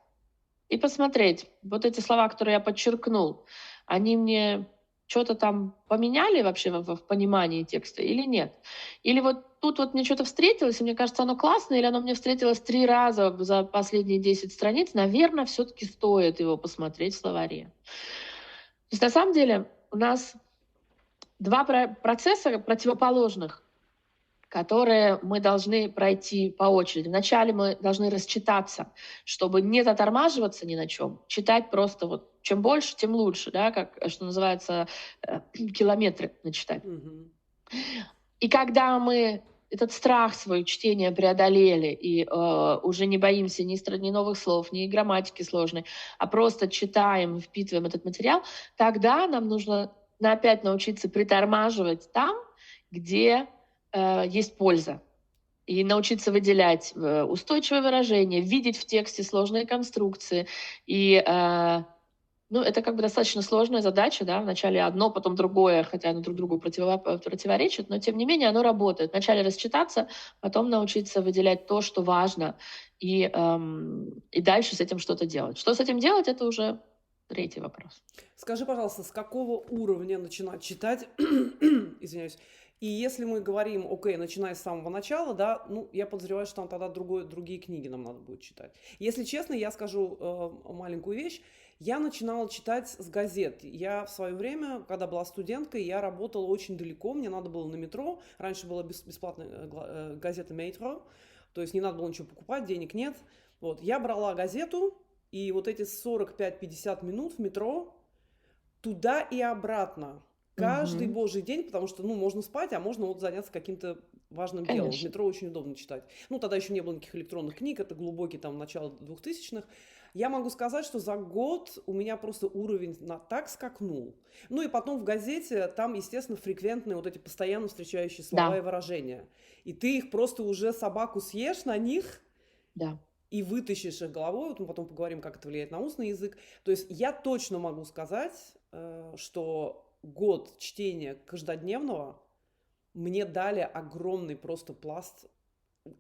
Speaker 2: и посмотреть, вот эти слова, которые я подчеркнул, они мне что-то там поменяли вообще в понимании текста или нет? Или вот тут вот мне что-то встретилось, и мне кажется, оно классное, или оно мне встретилось 3 раза за последние 10 страниц, наверное, все-таки стоит его посмотреть в словаре. То есть на самом деле у нас два процесса противоположных, которые мы должны пройти по очереди. Вначале мы должны расчитаться, чтобы не затормаживаться ни на чем, читать просто вот чем больше, тем лучше, да, как, что называется, километры начитать. И когда мы этот страх свой чтения преодолели и уже не боимся ни новых слов, ни грамматики сложной, а просто читаем, впитываем этот материал, тогда нам нужно опять научиться притормаживать там, где есть польза. И научиться выделять устойчивые выражения, видеть в тексте сложные конструкции. И это как бы достаточно сложная задача, да, вначале одно, потом другое, хотя оно друг другу противоречит, но тем не менее оно работает. Вначале расчитаться, потом научиться выделять то, что важно, и дальше с этим что-то делать. Что с этим делать, это уже третий вопрос.
Speaker 1: Скажи, пожалуйста, с какого уровня начинать читать? Извиняюсь. И если мы говорим, окей, начиная с самого начала, да, я подозреваю, что там тогда другие книги нам надо будет читать. Если честно, я скажу маленькую вещь. Я начинала читать с газет. Я в свое время, когда была студенткой, я работала очень далеко, мне надо было на метро. Раньше была бесплатная газета «Метро», то есть не надо было ничего покупать, денег нет. Вот, я брала газету, и вот эти 45-50 минут в метро туда и обратно. Каждый божий день, потому что, можно спать, а можно заняться каким-то важным делом. В метро очень удобно читать. Тогда еще не было никаких электронных книг, это глубокий начало 2000-х. Я могу сказать, что за год у меня просто уровень так скакнул. И потом в газете там, естественно, фреквентные вот эти постоянно встречающие слова и выражения. И ты их просто уже собаку съешь на них.
Speaker 2: Да.
Speaker 1: И вытащишь их головой, мы потом поговорим, как это влияет на устный язык. То есть я точно могу сказать, что год чтения каждодневного мне дали огромный просто пласт,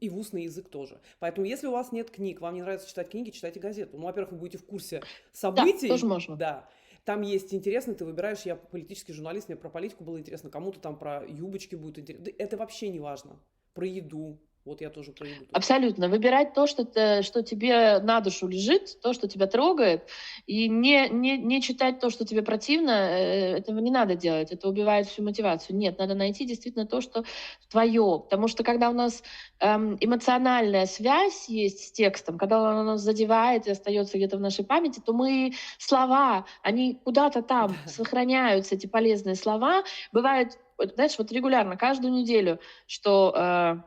Speaker 1: и в устный язык тоже. Поэтому если у вас нет книг, вам не нравится читать книги, читайте газету. Во-первых, вы будете в курсе событий.
Speaker 2: Да, тоже можно.
Speaker 1: Да. Там есть интересно, ты выбираешь, я политический журналист, мне про политику было интересно, кому-то там про юбочки будет интересно. Это вообще не важно. Про еду. Вот я тоже про еду.
Speaker 2: Абсолютно. Выбирать то, что тебе на душу лежит, то, что тебя трогает, и не читать то, что тебе противно, этого не надо делать, это убивает всю мотивацию. Нет, надо найти действительно то, что твое. Потому что когда у нас эмоциональная связь есть с текстом, когда он нас задевает и остается где-то в нашей памяти, то слова, они куда-то там сохраняются, эти полезные слова. Бывает, знаешь, вот регулярно, каждую неделю, что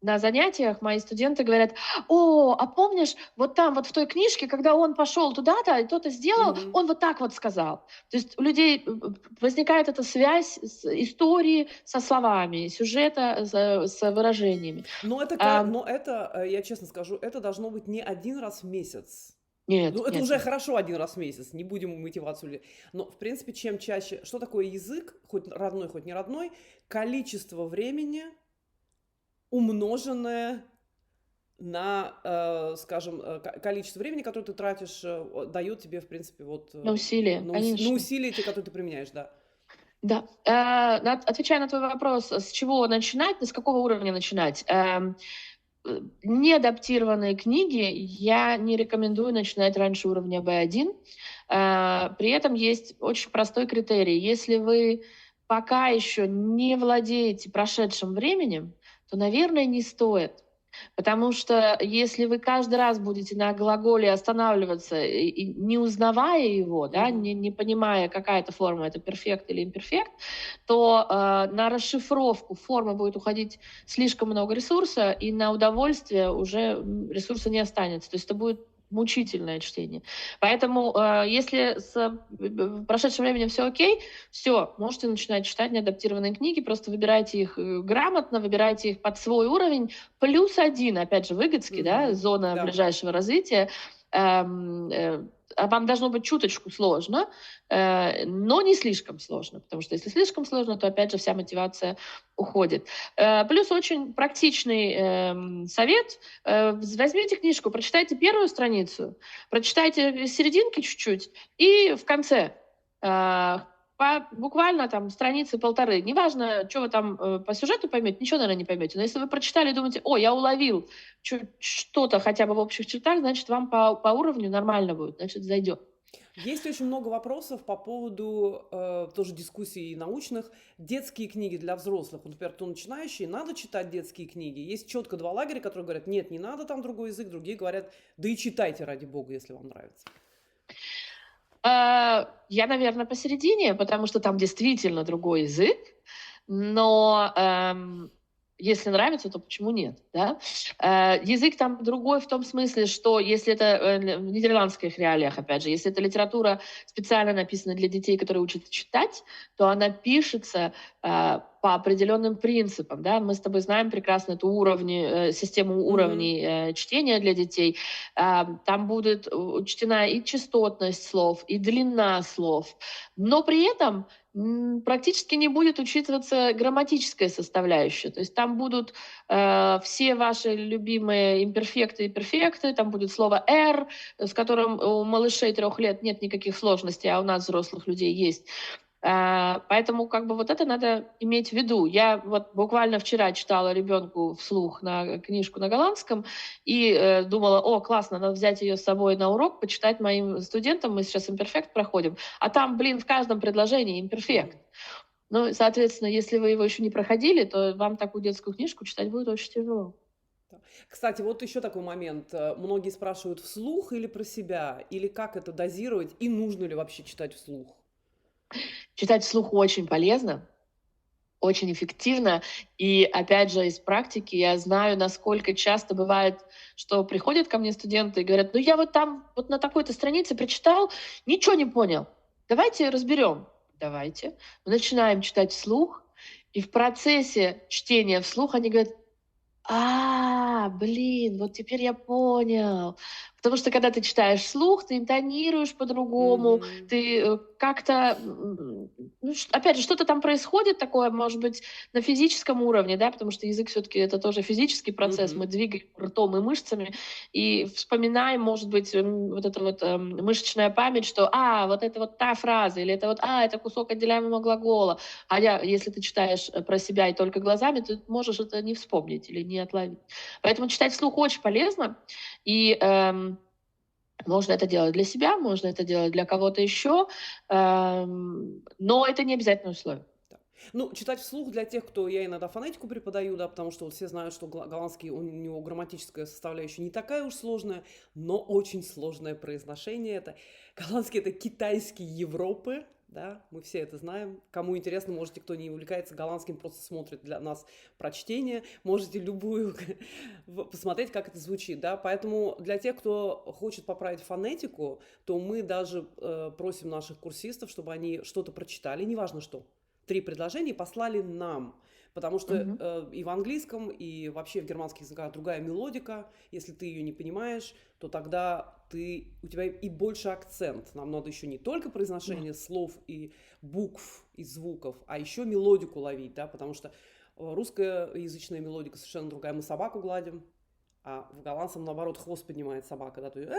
Speaker 2: на занятиях мои студенты говорят: а помнишь, вот там, вот в той книжке, когда он пошел туда-то, и то-то сделал, он вот так вот сказал. То есть у людей возникает эта связь с историей со словами, сюжета с выражениями.
Speaker 1: Но это, я честно скажу, это должно быть не один раз в месяц.
Speaker 2: Нет.
Speaker 1: Это уже хорошо один раз в месяц, не будем мотивацию. Но, в принципе, чем чаще... Что такое язык, хоть родной, хоть не родной? Количество времени, умноженное на, скажем, количество времени, которое ты тратишь, дает тебе, в принципе,
Speaker 2: на усилия, конечно.
Speaker 1: На усилия, те, которые ты применяешь, да.
Speaker 2: Да. Отвечая на твой вопрос, с чего начинать, с какого уровня начинать? Неадаптированные книги я не рекомендую начинать раньше уровня B1. При этом есть очень простой критерий. Если вы пока еще не владеете прошедшим временем, то, наверное, не стоит. Потому что если вы каждый раз будете на глаголе останавливаться и не узнавая его, да,
Speaker 1: Мгм.
Speaker 2: не понимая, какая это форма, это перфект или имперфект, то на расшифровку формы будет уходить слишком много ресурса, и на удовольствие уже ресурса не останется. То есть это будет мучительное чтение. Поэтому, если с прошедшим временем все окей, все, можете начинать читать неадаптированные книги, просто выбирайте их грамотно, выбирайте их под свой уровень. +1, опять же, Выгодский, да,
Speaker 1: Мгм.
Speaker 2: зона
Speaker 1: Да.
Speaker 2: ближайшего развития. Вам должно быть чуточку сложно, но не слишком сложно, потому что если слишком сложно, то, опять же, вся мотивация уходит. Плюс очень практичный совет. Возьмите книжку, прочитайте первую страницу, прочитайте серединки чуть-чуть и в конце. Буквально там страницы полторы. Неважно, что вы там по сюжету поймете, ничего, наверное, не поймете. Но если вы прочитали и думаете, о, я уловил что-то хотя бы в общих чертах, значит, вам по уровню нормально будет, значит, зайдет.
Speaker 1: Есть очень много вопросов по поводу тоже дискуссий научных. Детские книги для взрослых. Вот, например, кто начинающий, надо читать детские книги. Есть четко два лагеря, которые говорят, нет, не надо там другой язык. Другие говорят, да и читайте ради бога, если вам нравится.
Speaker 2: Я, наверное, посередине, потому что там действительно другой язык, но если нравится, то почему нет, да? Язык там другой в том смысле, что если это в нидерландских реалиях, опять же, если это литература специально написана для детей, которые учатся читать, то она пишется по определенным принципам, да? Мы с тобой знаем прекрасно эту систему уровней чтения для детей. Там будет учтена и частотность слов, и длина слов, но при этом практически не будет учитываться грамматическая составляющая. То есть там будут все ваши любимые имперфекты и перфекты, там будет слово «р», с которым у малышей 3 лет нет никаких сложностей, а у нас, взрослых людей, есть. Поэтому как бы вот это надо иметь в виду. Я вот буквально вчера читала ребенку вслух книжку на голландском и думала, о, классно, надо взять ее с собой на урок, почитать моим студентам, мы сейчас имперфект проходим, а там, блин, в каждом предложении имперфект. Ну, соответственно, если вы его еще не проходили, то вам такую детскую книжку читать будет очень тяжело.
Speaker 1: Кстати, вот еще такой момент. Многие спрашивают, вслух или про себя, или как это дозировать, и нужно ли вообще читать вслух?
Speaker 2: Читать вслух очень полезно, очень эффективно. И опять же, из практики я знаю, насколько часто бывает, что приходят ко мне студенты и говорят, ну я вот там вот на такой-то странице прочитал, ничего не понял. Давайте разберем. Давайте. Мы начинаем читать вслух, и в процессе чтения вслух они говорят, блин, вот теперь я понял. Потому что когда ты читаешь вслух, ты интонируешь по-другому,
Speaker 1: Мгм.
Speaker 2: ты как-то, опять же, что-то там происходит такое, может быть, на физическом уровне, да, потому что язык все-таки это тоже физический процесс, мы
Speaker 1: Мгм.
Speaker 2: двигаем ртом и мышцами, и вспоминаем, может быть, вот эта вот мышечная память, что, вот это вот та фраза, или это вот, это кусок отделяемого глагола. Если ты читаешь про себя и только глазами, ты можешь это не вспомнить или не отловить. Поэтому читать вслух очень полезно, и можно это делать для себя, можно это делать для кого-то еще, но это не обязательное условие.
Speaker 1: Да. Ну, читать вслух для тех, кто... Я иногда фонетику преподаю, да, потому что вот все знают, что голландский, у него грамматическая составляющая не такая уж сложная, но очень сложное произношение. Голландский — это китайский Европы, да, мы все это знаем. Кому интересно, можете, кто не увлекается голландским, просто смотрит для нас прочтение, можете любую посмотреть, как это звучит, да. Поэтому для тех, кто хочет поправить фонетику, то мы даже просим наших курсистов, чтобы они что-то прочитали, неважно что, 3 предложения послали нам, потому
Speaker 2: Мгм.
Speaker 1: что и в английском, и вообще в германских языках другая мелодика. Если ты ее не понимаешь, то тогда у тебя и больше акцент. Нам надо еще не только
Speaker 2: Да.
Speaker 1: произношение слов и букв, и звуков, а еще мелодику ловить, да, потому что русскоязычная мелодика совершенно другая. Мы собаку гладим, а в голландцам, наоборот, хвост поднимает собака, да, то есть,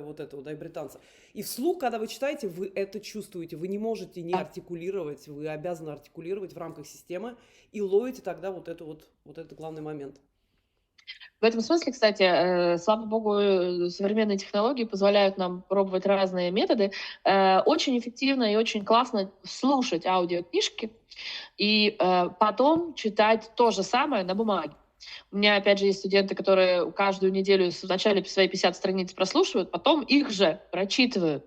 Speaker 1: вот это вот, да, и британцы. И вслух, когда вы читаете, вы это чувствуете, вы не можете не
Speaker 2: Да.
Speaker 1: артикулировать, вы обязаны артикулировать в рамках системы и ловите тогда вот этот главный момент.
Speaker 2: В этом смысле, кстати, слава богу, современные технологии позволяют нам пробовать разные методы. Очень эффективно и очень классно слушать аудиокнижки и потом читать то же самое на бумаге. У меня, опять же, есть студенты, которые каждую неделю вначале свои 50 страниц прослушивают, потом их же прочитывают.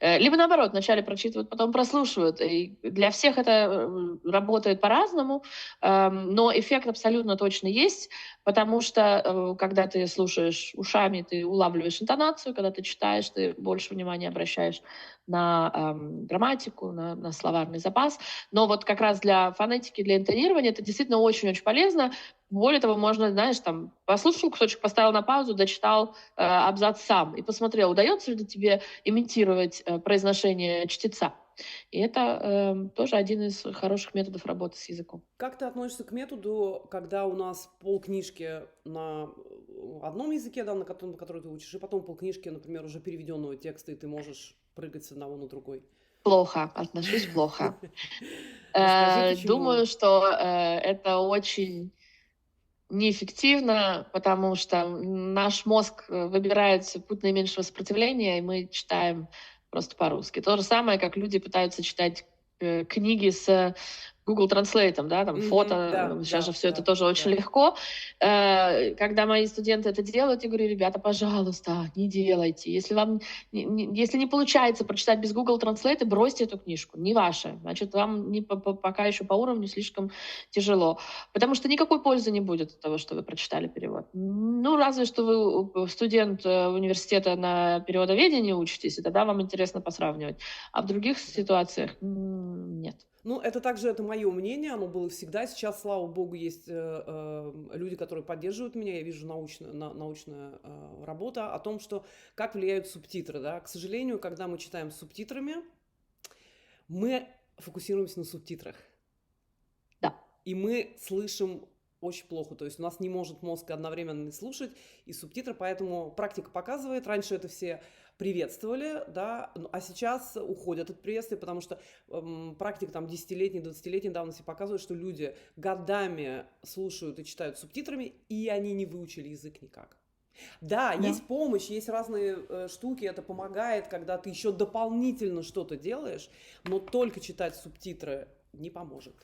Speaker 2: Либо наоборот, вначале прочитывают, потом прослушивают. И для всех это работает по-разному, но эффект абсолютно точно есть, потому что когда ты слушаешь ушами, ты улавливаешь интонацию, когда ты читаешь, ты больше внимания обращаешь на грамматику, на словарный запас. Но вот как раз для фонетики, для интонирования это действительно очень-очень полезно. Более того, можно, знаешь, там, послушал кусочек, поставил на паузу, дочитал абзац сам и посмотрел, удается ли тебе имитировать произношение чтеца. И это тоже один из хороших методов работы с языком.
Speaker 1: Как ты относишься к методу, когда у нас полкнижки на одном языке, да, на который ты учишь, и потом полкнижки, например, уже переведенного текста, и ты можешь прыгать с одного на другой?
Speaker 2: Плохо, отношусь плохо.
Speaker 1: Расскажи, почему.
Speaker 2: Думаю, что это очень неэффективно, потому что наш мозг выбирает путь наименьшего сопротивления, и мы читаем просто по-русски. То же самое, как люди пытаются читать книги с Google Translate, да, там фото, сейчас же все это тоже очень легко. Когда мои студенты это делают, я говорю, ребята, пожалуйста, не делайте. Если если не получается прочитать без Google Translate, бросьте эту книжку, не ваша. Значит, вам пока еще по уровню слишком тяжело. Потому что никакой пользы не будет от того, что вы прочитали перевод. Ну, разве что вы студент университета на переводоведении учитесь, и тогда вам интересно посравнивать. А в других ситуациях нет.
Speaker 1: Ну, это мое мнение, оно было всегда. Сейчас, слава богу, есть люди, которые поддерживают меня. Я вижу научная работа о том, что как влияют субтитры. Да? К сожалению, когда мы читаем с субтитрами, мы фокусируемся на субтитрах.
Speaker 2: Да.
Speaker 1: И мы слышим очень плохо. То есть у нас не может мозг одновременно слушать и субтитры, поэтому практика показывает. Раньше это все приветствовали, да, а сейчас уходят от приветствия, потому что практика там 10-летней, 20-летней давности показывает, что люди годами слушают и читают субтитрами, и они не выучили язык никак. Да, есть помощь, есть разные штуки, это помогает, когда ты еще дополнительно что-то делаешь, но только читать субтитры не поможет.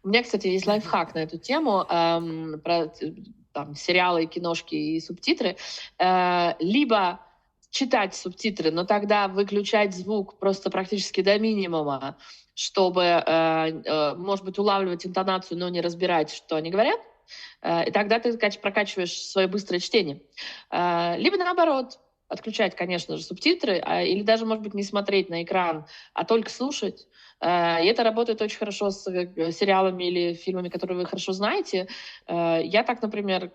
Speaker 2: У меня, кстати, есть лайфхак на эту тему, про сериалы, киношки и субтитры. Либо читать субтитры, но тогда выключать звук просто практически до минимума, чтобы, может быть, улавливать интонацию, но не разбирать, что они говорят. И тогда ты прокачиваешь свое быстрое чтение. Либо наоборот, отключать, конечно же, субтитры, или даже, может быть, не смотреть на экран, а только слушать. И это работает очень хорошо с сериалами или фильмами, которые вы хорошо знаете. Я так, например,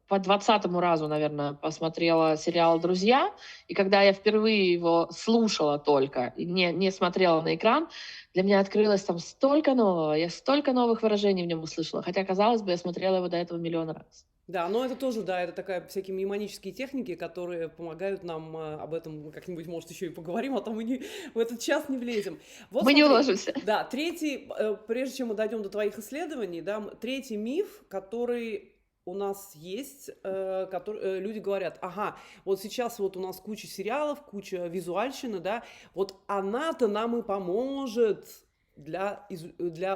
Speaker 2: по 20-му разу, наверное, посмотрела сериал «Друзья», и когда я впервые его слушала только, и не смотрела на экран, для меня открылось там столько нового, я столько новых выражений в нем услышала, хотя, казалось бы, я смотрела его до этого миллион раз.
Speaker 1: Да, но это тоже, да, это такая всякие мнемонические техники, которые помогают нам об этом как-нибудь, может, еще и поговорим, а то мы в этот час не влезем. Вот,
Speaker 2: мы не уложимся.
Speaker 1: Да, третий, прежде чем мы дойдем до твоих исследований, да, третий миф, который у нас есть, люди говорят, ага, вот сейчас вот у нас куча сериалов, куча визуальщины, да, вот она-то нам и поможет для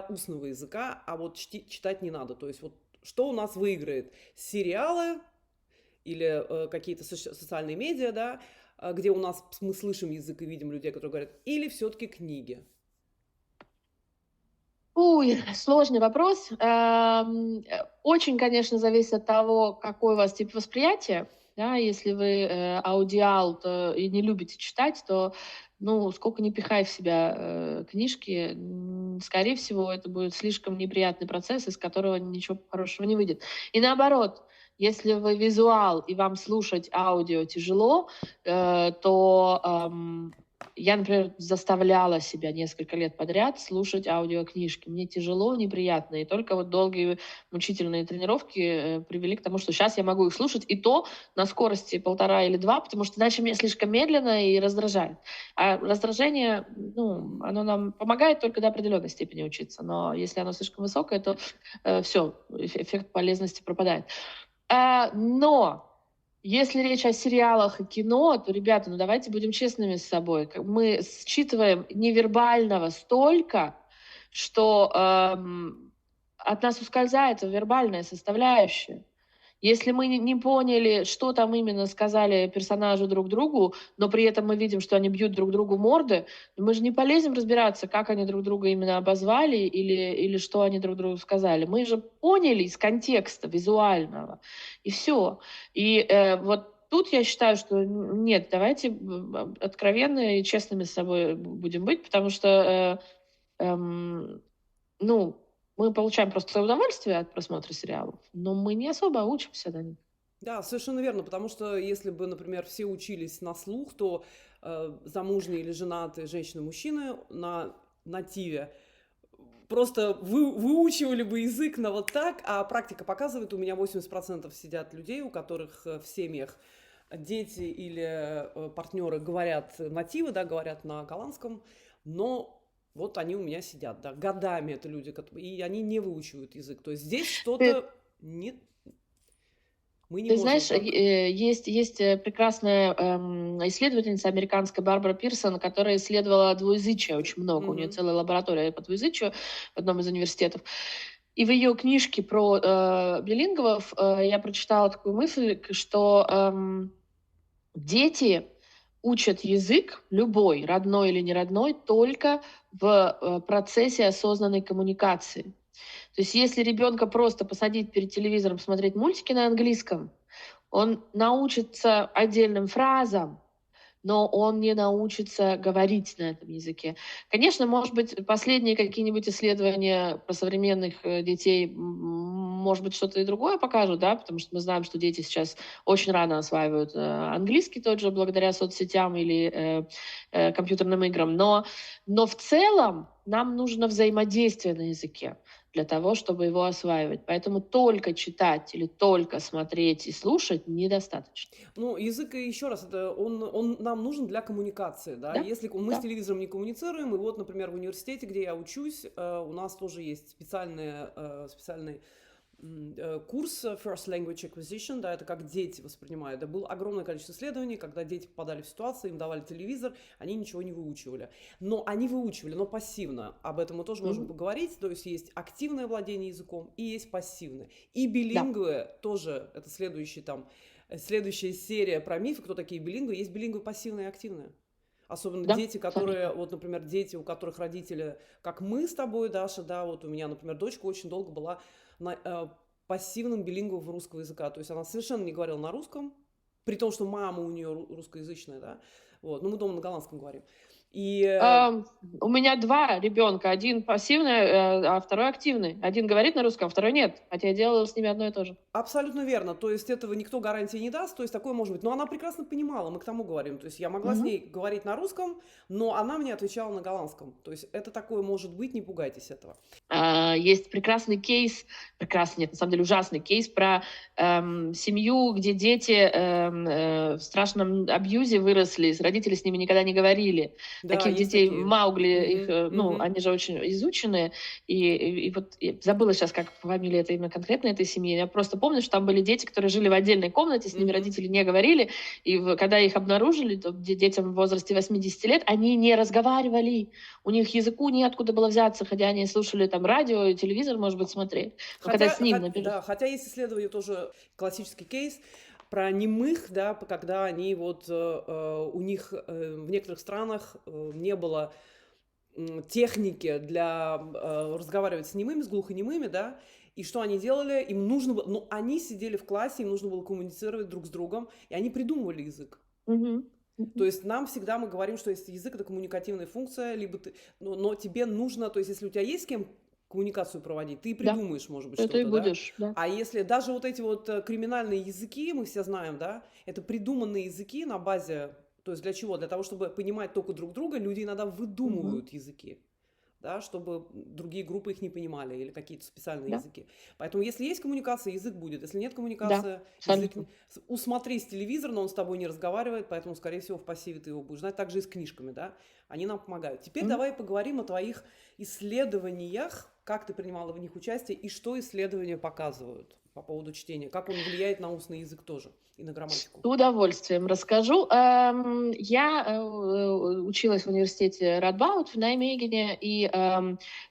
Speaker 1: устного языка, а вот читать не надо, то есть вот что у нас выиграет? Сериалы или какие-то социальные медиа, да, где у нас мы слышим язык и видим людей, которые говорят, или все-таки книги?
Speaker 2: Ой, сложный вопрос. Очень, конечно, зависит от того, какой у вас тип восприятия. Да, если вы аудиал и не любите читать, то сколько ни пихай в себя книжки, скорее всего, это будет слишком неприятный процесс, из которого ничего хорошего не выйдет. И наоборот, если вы визуал и вам слушать аудио тяжело, то Я, например, заставляла себя несколько лет подряд слушать аудиокнижки. Мне тяжело, неприятно. И только вот долгие мучительные тренировки привели к тому, что сейчас я могу их слушать, и то на скорости 1,5 или 2, потому что иначе мне слишком медленно и раздражает. А раздражение, ну, оно нам помогает только до определенной степени учиться. Но если оно слишком высокое, то все, эффект полезности пропадает. Но если речь о сериалах и кино, то, ребята, ну давайте будем честными с собой. Мы считываем невербального столько, что от нас ускользает вербальная составляющая. Если мы не поняли, что там именно сказали персонажи друг другу, но при этом мы видим, что они бьют друг другу морды, мы же не полезем разбираться, как они друг друга именно обозвали или что они друг другу сказали. Мы же поняли из контекста визуального, и все. И вот тут я считаю, что нет, давайте откровенно и честными с собой будем быть, потому что, ну, мы получаем просто удовольствие от просмотра сериалов, но мы не особо учимся на них.
Speaker 1: Да, совершенно верно, потому что если бы, например, все учились на слух, то замужние или женатые женщины и мужчины на нативе просто выучивали бы язык на вот так, а практика показывает, у меня 80% сидят людей, у которых в семьях дети или партнеры говорят нативы, да, говорят на голландском, но вот они у меня сидят, да, годами это люди, и они не выучивают язык. То есть здесь что-то не... Мы не
Speaker 2: Ты
Speaker 1: можем
Speaker 2: знаешь,
Speaker 1: так.
Speaker 2: есть прекрасная исследовательница американская Барбара Пирсон, которая исследовала двуязычие очень много. У нее целая лаборатория по двуязычию в одном из университетов. И в ее книжке про билингвов я прочитала такую мысль, что дети учат язык, любой, родной или не родной, только в процессе осознанной коммуникации. То есть если ребенка просто посадить перед телевизором, смотреть мультики на английском, он научится отдельным фразам, но он не научится говорить на этом языке. Конечно, может быть, последние какие-нибудь исследования про современных детей, может быть, что-то и другое покажут, да, потому что мы знаем, что дети сейчас очень рано осваивают английский тот же благодаря соцсетям или компьютерным играм, но в целом нам нужно взаимодействие на языке для того, чтобы его осваивать. Поэтому только читать или только смотреть и слушать недостаточно.
Speaker 1: Ну, язык, еще раз, это он нам нужен для коммуникации, да.
Speaker 2: Да?
Speaker 1: Если мы с
Speaker 2: Да.
Speaker 1: телевизором не коммуницируем, и вот, например, в университете, где я учусь, у нас тоже есть специальный курс First Language Acquisition, да, это как дети воспринимают. Да, было огромное количество исследований, когда дети попадали в ситуацию, им давали телевизор, они ничего не выучивали. Но они выучивали, но пассивно. Об этом мы тоже можем поговорить. То есть есть активное владение языком и есть пассивное. И билингвы тоже, это следующая серия про мифы, кто такие билингвы. Есть билингвы пассивные и активные. Особенно дети, которые, вот, например, дети, у которых родители, как мы с тобой, Даша, да, вот у меня, например, дочка очень долго была на пассивном билингвом русского языка. То есть она совершенно не говорила на русском, при том, что мама у нее русскоязычная, да. Вот, но мы дома на голландском говорим.
Speaker 2: У меня 2 ребенка. Один пассивный, а второй активный. Один говорит на русском, а второй нет. Хотя я делала с ними одно и то же.
Speaker 1: Абсолютно верно. То есть этого никто гарантии не даст. То есть такое может быть. Но она прекрасно понимала, мы к тому говорим. То есть я могла с ней говорить на русском, но она мне отвечала на голландском. То есть это такое может быть, не пугайтесь этого.
Speaker 2: Есть прекрасный кейс, нет, на самом деле ужасный кейс про семью, где дети в страшном абьюзе выросли, родители с ними никогда не говорили. Да, таких детей такие. Маугли, они же очень изученные. И вот я забыла сейчас, как фамилия это именно конкретно этой семьи. Я просто помню, что там были дети, которые жили в отдельной комнате, с ними родители не говорили. И когда их обнаружили, то детям в возрасте 80 лет, они не разговаривали. У них языку неоткуда было взяться, хотя они слушали там радио и телевизор, может быть, смотрели.
Speaker 1: Хотя есть исследование тоже, классический кейс, про немых, да, когда они вот, у них в некоторых странах не было техники для разговаривать с немыми, с глухонемыми, да, и что они делали? Им нужно было, они сидели в классе, им нужно было коммуницировать друг с другом, и они придумывали язык. То есть нам всегда мы говорим, что если язык — это коммуникативная функция, либо ты, но тебе нужно, то есть если у тебя есть с кем коммуникацию проводить, ты придумаешь, может быть, что-то,
Speaker 2: и будешь, да.
Speaker 1: А если даже вот эти вот криминальные языки, мы все знаем, да, это придуманные языки на базе То есть для чего? Для того, чтобы понимать только друг друга, люди иногда выдумывают языки, да, чтобы другие группы их не понимали или какие-то специальные
Speaker 2: Да,
Speaker 1: языки. Поэтому если есть коммуникация, язык будет. Если нет
Speaker 2: да,
Speaker 1: коммуникации, язык...
Speaker 2: абсолютно.
Speaker 1: Усмотри телевизор, но он с тобой не разговаривает, поэтому, скорее всего, в пассиве ты его будешь знать. Так же и с книжками, да. Они нам помогают. Теперь
Speaker 2: Мгм.
Speaker 1: давай поговорим о твоих исследованиях, как ты принимала в них участие и что исследования показывают по поводу чтения, как он влияет на устный язык тоже и на
Speaker 2: С
Speaker 1: грамматику.
Speaker 2: удовольствием расскажу. Я училась в университете Радбаут в Нijmegen, и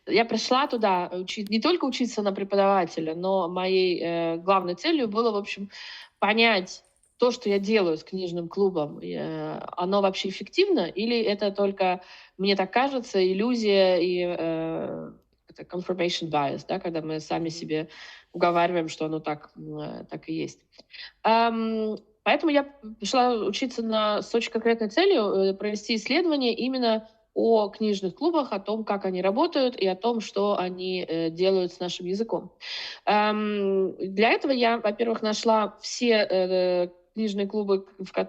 Speaker 2: я пришла туда не только учиться на преподавателя, но моей главной целью было, в общем, понять то, что я делаю с книжным клубом, оно вообще эффективно или это только, мне так кажется, иллюзия и это confirmation bias, да, когда мы сами
Speaker 1: Мгм.
Speaker 2: себе уговариваем, что оно так и есть. Поэтому я пришла учиться с очень конкретной целью провести исследование именно о книжных клубах, о том, как они работают и о том, что они делают с нашим языком. Для этого я, во-первых, нашла все книжные клубы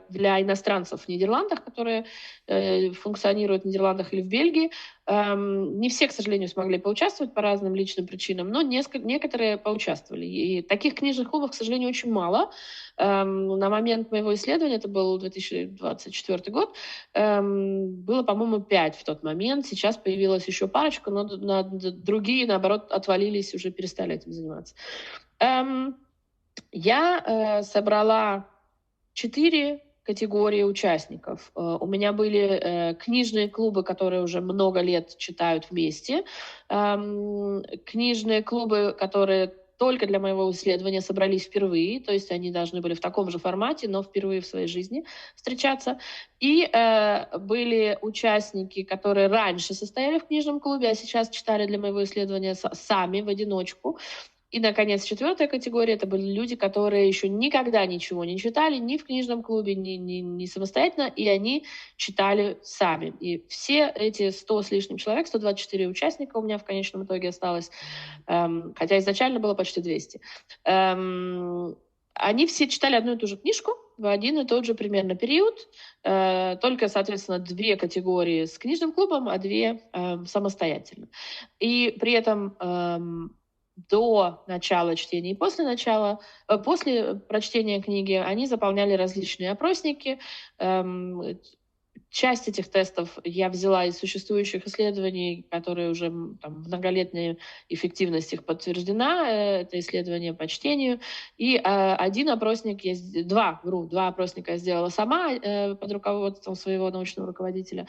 Speaker 2: для иностранцев в Нидерландах, которые функционируют в Нидерландах или в Бельгии. Не все, к сожалению, смогли поучаствовать по разным личным причинам, но некоторые поучаствовали. И таких книжных клубов, к сожалению, очень мало. На момент моего исследования, это был 2024 год, было, по-моему, 5 в тот момент. Сейчас появилась еще парочка, но другие, наоборот, отвалились, уже перестали этим заниматься. Я собрала 4 категории участников. У меня были книжные клубы, которые уже много лет читают вместе, книжные клубы, которые только для моего исследования собрались впервые, то есть они должны были в таком же формате, но впервые в своей жизни встречаться. И были участники, которые раньше состояли в книжном клубе, а сейчас читали для моего исследования сами в одиночку. И, наконец, 4-я категория — это были люди, которые еще никогда ничего не читали ни в книжном клубе, ни самостоятельно, и они читали сами. И все эти 100 с лишним человек, 124 участника у меня в конечном итоге осталось, хотя изначально было почти 200. Они все читали одну и ту же книжку в один и тот же примерно период, только, соответственно, 2 категории с книжным клубом, а 2 самостоятельно. И при этом до начала чтения и после прочтения книги они заполняли различные опросники. Часть этих тестов я взяла из существующих исследований, которые уже там, многолетняя эффективность их подтверждена. Это исследование по чтению. И один опросник, два опросника я сделала сама под руководством своего научного руководителя.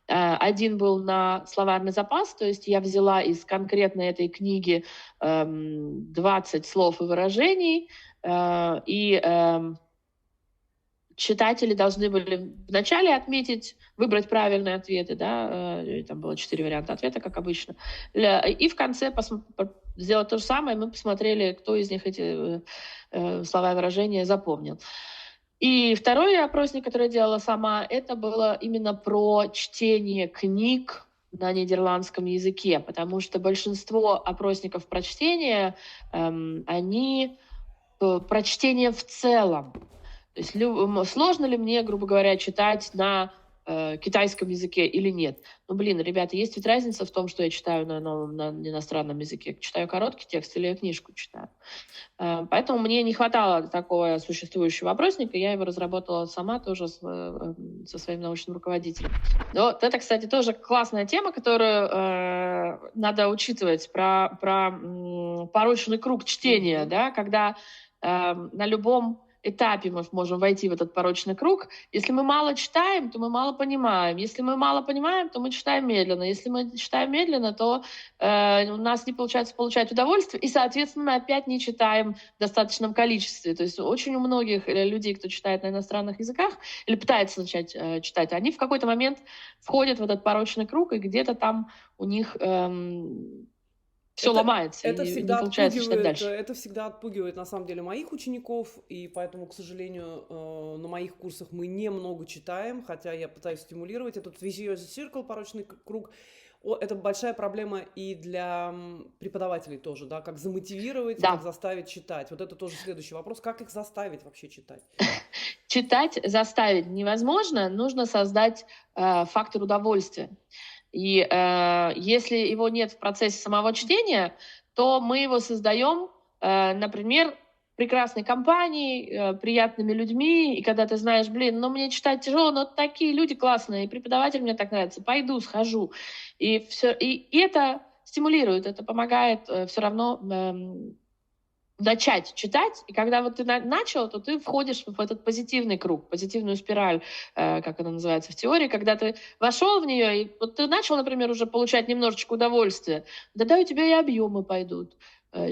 Speaker 2: Один был на словарный запас, то есть я взяла из конкретно этой книги 20 слов и выражений, и читатели должны были вначале выбрать правильные ответы, да, там было 4 варианта ответа, как обычно, и в конце сделать то же самое, мы посмотрели, кто из них эти слова и выражения запомнил. И второй опросник, который я делала сама, это было именно про чтение книг на нидерландском языке, потому что большинство опросников про чтение, они про чтение в целом. То есть сложно ли мне, грубо говоря, читать на китайском языке или нет? Ну, блин, ребята, есть ведь разница в том, что я читаю на иностранном языке. Читаю короткий текст или я книжку читаю. Поэтому мне не хватало такого существующего опросника, я его разработала сама тоже со своим научным руководителем. Вот это, кстати, тоже классная тема, которую надо учитывать, про порочный круг чтения, да, когда на любом этапе мы можем войти в этот порочный круг. Если мы мало читаем, то мы мало понимаем. Если мы мало понимаем, то мы читаем медленно. Если мы читаем медленно, то у нас не получается получать удовольствие, и, соответственно, мы опять не читаем в достаточном количестве. То есть очень у многих людей, кто читает на иностранных языках или пытается начать читать, они в какой-то момент входят в этот порочный круг, и где-то там у них все ломается,
Speaker 1: Это
Speaker 2: и не
Speaker 1: всегда
Speaker 2: получается читать
Speaker 1: отпугивает,
Speaker 2: дальше.
Speaker 1: это всегда отпугивает на самом деле моих учеников, и поэтому, к сожалению, на моих курсах мы немного читаем, хотя я пытаюсь стимулировать этот vicious circle, порочный круг. это большая проблема и для преподавателей тоже, да, как замотивировать, как
Speaker 2: Да.
Speaker 1: заставить читать. Вот это тоже следующий вопрос, как их заставить вообще читать?
Speaker 2: Читать заставить невозможно, нужно создать фактор удовольствия. И если его нет в процессе самого чтения, то мы его создаем, например, прекрасной компанией, приятными людьми, и когда ты знаешь, блин, ну мне читать тяжело, но такие люди классные, и преподаватель мне так нравится, пойду, схожу. И все, и это стимулирует, это помогает все равно начать читать, и когда вот ты начал, то ты входишь в этот позитивный круг, позитивную спираль, как она называется в теории, когда ты вошел в нее, и вот ты начал, например, уже получать немножечко удовольствия, да, у тебя и объемы пойдут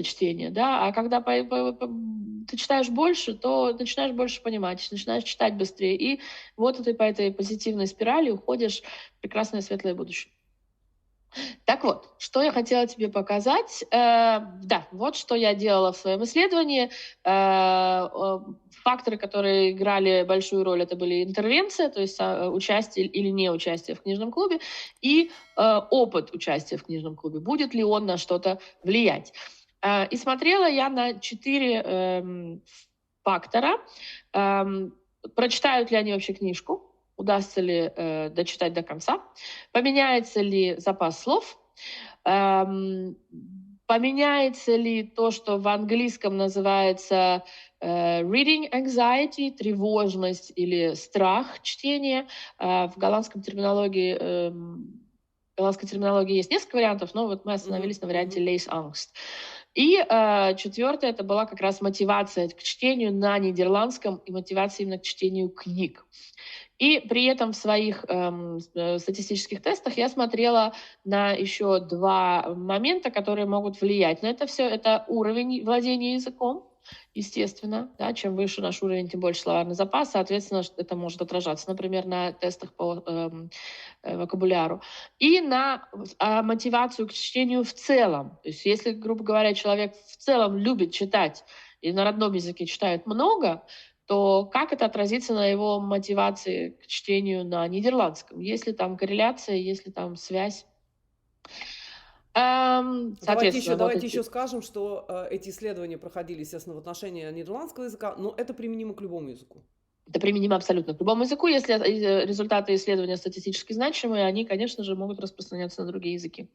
Speaker 2: чтения, да, а когда ты читаешь больше, то начинаешь больше понимать, начинаешь читать быстрее, и вот ты по этой позитивной спирали уходишь в прекрасное светлое будущее. Так вот, что я хотела тебе показать. Да, вот что я делала в своем исследовании. Факторы, которые играли большую роль, это были интервенция, то есть участие или неучастие в книжном клубе, и опыт участия в книжном клубе. Будет ли он на что-то влиять? И смотрела я на 4 фактора. Прочитают ли они вообще книжку? Удастся ли дочитать до конца, поменяется ли запас слов, поменяется ли то, что в английском называется reading anxiety, тревожность или страх чтения. В голландской терминологии есть несколько вариантов, но вот мы остановились на варианте leesangst. И 4-е это была как раз мотивация к чтению на нидерландском и мотивация именно к чтению книг. И при этом в своих статистических тестах я смотрела на еще 2 момента, которые могут влиять на это все. Это уровень владения языком, естественно. Да, чем выше наш уровень, тем больше словарный запас. Соответственно, это может отражаться, например, на тестах по вокабуляру. И на мотивацию к чтению в целом. То есть если, грубо говоря, человек в целом любит читать и на родном языке читает много, то как это отразится на его мотивации к чтению на нидерландском? Есть ли там корреляция, есть ли там связь?
Speaker 1: Давайте еще,
Speaker 2: Соответственно, вот
Speaker 1: давайте
Speaker 2: эти...
Speaker 1: еще скажем, что эти исследования проходили, естественно, в отношении нидерландского языка, но это применимо к любому языку.
Speaker 2: Это применимо абсолютно к любому языку. Если результаты исследования статистически значимые, они, конечно же, могут распространяться на другие языки.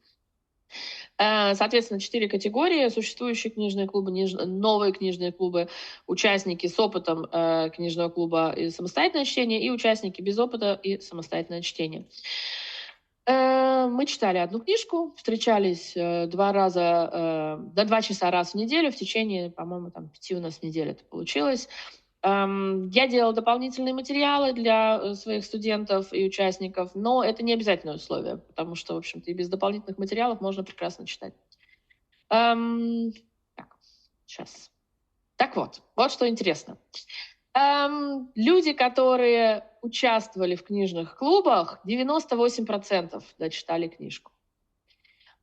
Speaker 2: Соответственно, 4 категории: существующие книжные клубы, новые книжные клубы, участники с опытом книжного клуба и самостоятельное чтение, и участники без опыта и самостоятельное чтение. Мы читали одну книжку, встречались 2 часа раз в неделю в течение, по-моему, 5 у нас недель это получилось. Я делала дополнительные материалы для своих студентов и участников, но это не обязательное условие, потому что, в общем-то, и без дополнительных материалов можно прекрасно читать. Так, сейчас. Так вот что интересно. Люди, которые участвовали в книжных клубах, 98% дочитали книжку.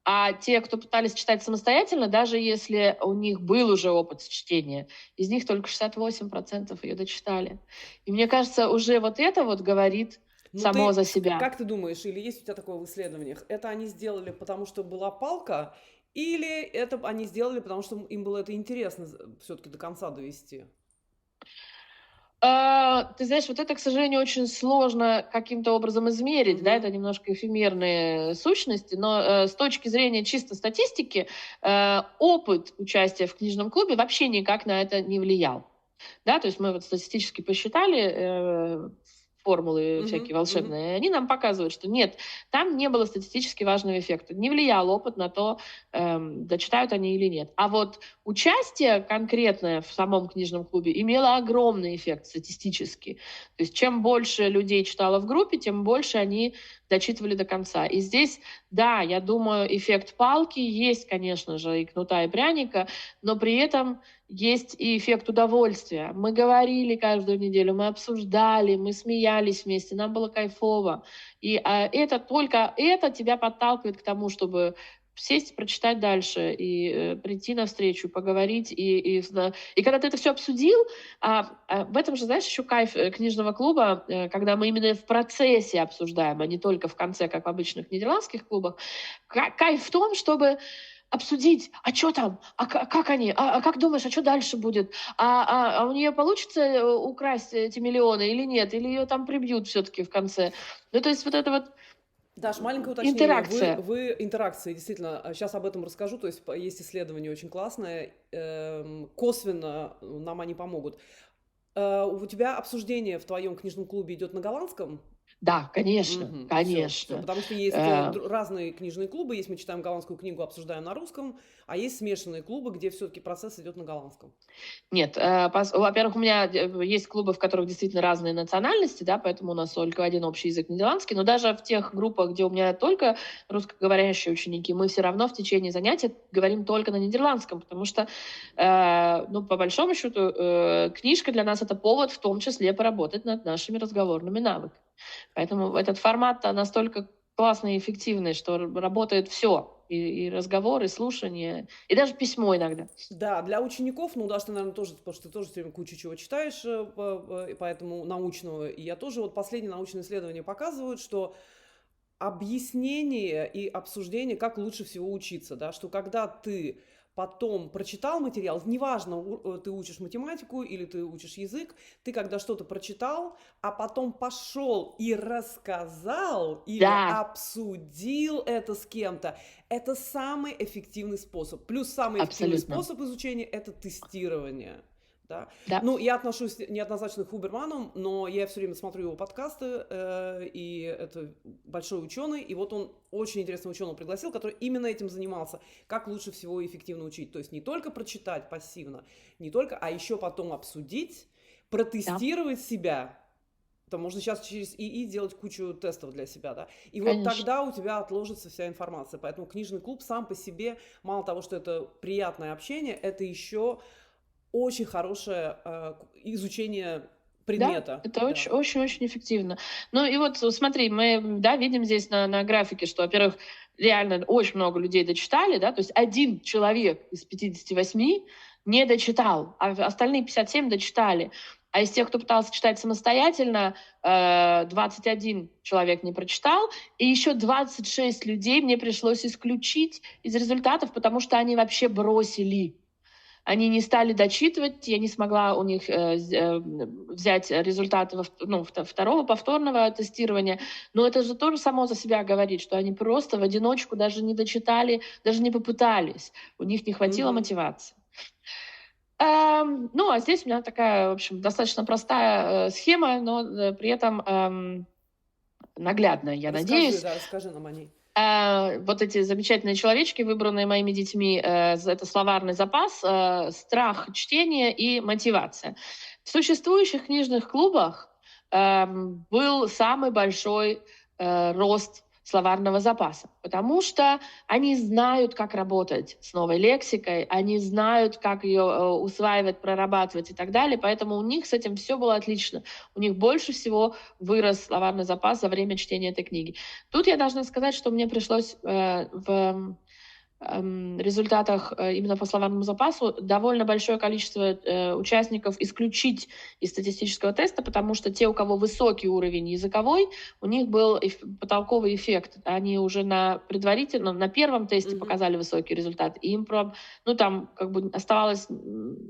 Speaker 2: А те, кто пытались читать самостоятельно, даже если у них был уже опыт чтения, из них только 68% ее дочитали. И мне кажется, уже вот это вот говорит само за себя.
Speaker 1: Как ты думаешь, или есть у тебя такое в исследованиях, это они сделали, потому что была палка, или это они сделали, потому что им было это интересно все-таки до конца довести?
Speaker 2: Ты знаешь, вот это, к сожалению, очень сложно каким-то образом измерить, да, это немножко эфемерные сущности, но с точки зрения чисто статистики, опыт участия в книжном клубе вообще никак на это не влиял. Да, то есть мы вот статистически посчитали формулы всякие волшебные, они нам показывают, что нет, там не было статистически важного эффекта, не влиял опыт на то, дочитают они или нет. А вот участие конкретное в самом книжном клубе имело огромный эффект статистически. То есть чем больше людей читало в группе, тем больше они дочитывали до конца. И здесь, да, я думаю, эффект палки есть, конечно же, и кнута, и пряника, но при этом есть и эффект удовольствия. Мы говорили каждую неделю, мы обсуждали, мы смеялись вместе, нам было кайфово. И только это тебя подталкивает к тому, чтобы сесть, прочитать дальше и прийти навстречу, поговорить. И когда ты это все обсудил, в этом же, знаешь, еще кайф книжного клуба, когда мы именно в процессе обсуждаем, а не только в конце, как в обычных нидерландских клубах. Кайф в том, чтобы обсудить, а что там, как они, как думаешь, а что дальше будет, у нее получится украсть эти миллионы или нет, или ее там прибьют все-таки в конце. Ну, то есть вот это вот
Speaker 1: Даш, маленькое уточнение.
Speaker 2: интеракция.
Speaker 1: Вы интеракции, действительно, сейчас об этом расскажу. То есть есть исследование очень классное, косвенно нам они помогут. У тебя обсуждение в твоем книжном клубе идет на голландском?
Speaker 2: Да, конечно,
Speaker 1: Все,
Speaker 2: конечно.
Speaker 1: потому что есть разные книжные клубы, есть мы читаем голландскую книгу, обсуждаем на русском, а есть смешанные клубы, где все-таки процесс идет на голландском.
Speaker 2: Нет, во-первых, у меня есть клубы, в которых действительно разные национальности, да, поэтому у нас только один общий язык нидерландский, но даже в тех группах, где у меня только русскоговорящие ученики, мы все равно в течение занятий говорим только на нидерландском, потому что, ну, по большому счету, книжка для нас — это повод в том числе поработать над нашими разговорными навыками. Поэтому этот формат настолько классный и эффективный, что работает все. И разговор, и слушание, и даже письмо иногда.
Speaker 1: Да, для учеников, ну, Даша, ты, наверное, тоже, потому что ты тоже все время кучу чего читаешь, и поэтому научного, и я тоже, вот последние научные исследования показывают, что объяснение и обсуждение, как лучше всего учиться, да, что когда ты потом прочитал материал, неважно, ты учишь математику или ты учишь язык, ты когда что-то прочитал, а потом пошел и рассказал или
Speaker 2: Да,
Speaker 1: обсудил это с кем-то, это самый эффективный способ. Плюс самый эффективный
Speaker 2: абсолютно.
Speaker 1: способ изучения — это тестирование. Да.
Speaker 2: Да.
Speaker 1: Ну, я отношусь неоднозначно к Хуберману, но я все время смотрю его подкасты, и это большой ученый, и вот он очень интересного ученого пригласил, который именно этим занимался, как лучше всего эффективно учить. То есть не только прочитать пассивно, не только, а еще потом обсудить, протестировать себя. Там можно сейчас через ИИ делать кучу тестов для себя, да. И вот
Speaker 2: Конечно.
Speaker 1: тогда у тебя отложится вся информация. Поэтому книжный клуб сам по себе, мало того, что это приятное общение, это еще очень хорошее изучение
Speaker 2: Да,
Speaker 1: предмета.
Speaker 2: это
Speaker 1: Да.
Speaker 2: очень-очень эффективно. Ну и вот смотри, мы, да, видим здесь на графике, что, во-первых, реально очень много людей дочитали, да, то есть один человек из 58 не дочитал, а остальные 57 дочитали. А из тех, кто пытался читать самостоятельно, 21 человек не прочитал, и еще 26 людей мне пришлось исключить из результатов, потому что они вообще бросили. Они не стали дочитывать, я не смогла у них взять результаты второго повторного тестирования. Но это же тоже само за себя говорит, что они просто в одиночку даже не дочитали, даже не попытались. У них не хватило мотивации. Ну, а здесь у меня такая, в общем, достаточно простая схема, но при этом наглядная, я надеюсь.
Speaker 1: Расскажи нам о ней.
Speaker 2: Вот эти замечательные человечки, выбранные моими детьми, это словарный запас, страх чтения и мотивация. В существующих книжных клубах был самый большой рост словарного запаса, потому что они знают, как работать с новой лексикой, они знают, как ее усваивать, прорабатывать и так далее, поэтому у них с этим все было отлично. У них больше всего вырос словарный запас за время чтения этой книги. Тут я должна сказать, что мне пришлось в результатах именно по словарному запасу довольно большое количество участников исключить из статистического теста, потому что те, у кого высокий уровень языковой, у них был потолковый эффект. Они уже на предварительном, на первом тесте показали высокий результат, и им там как бы оставалось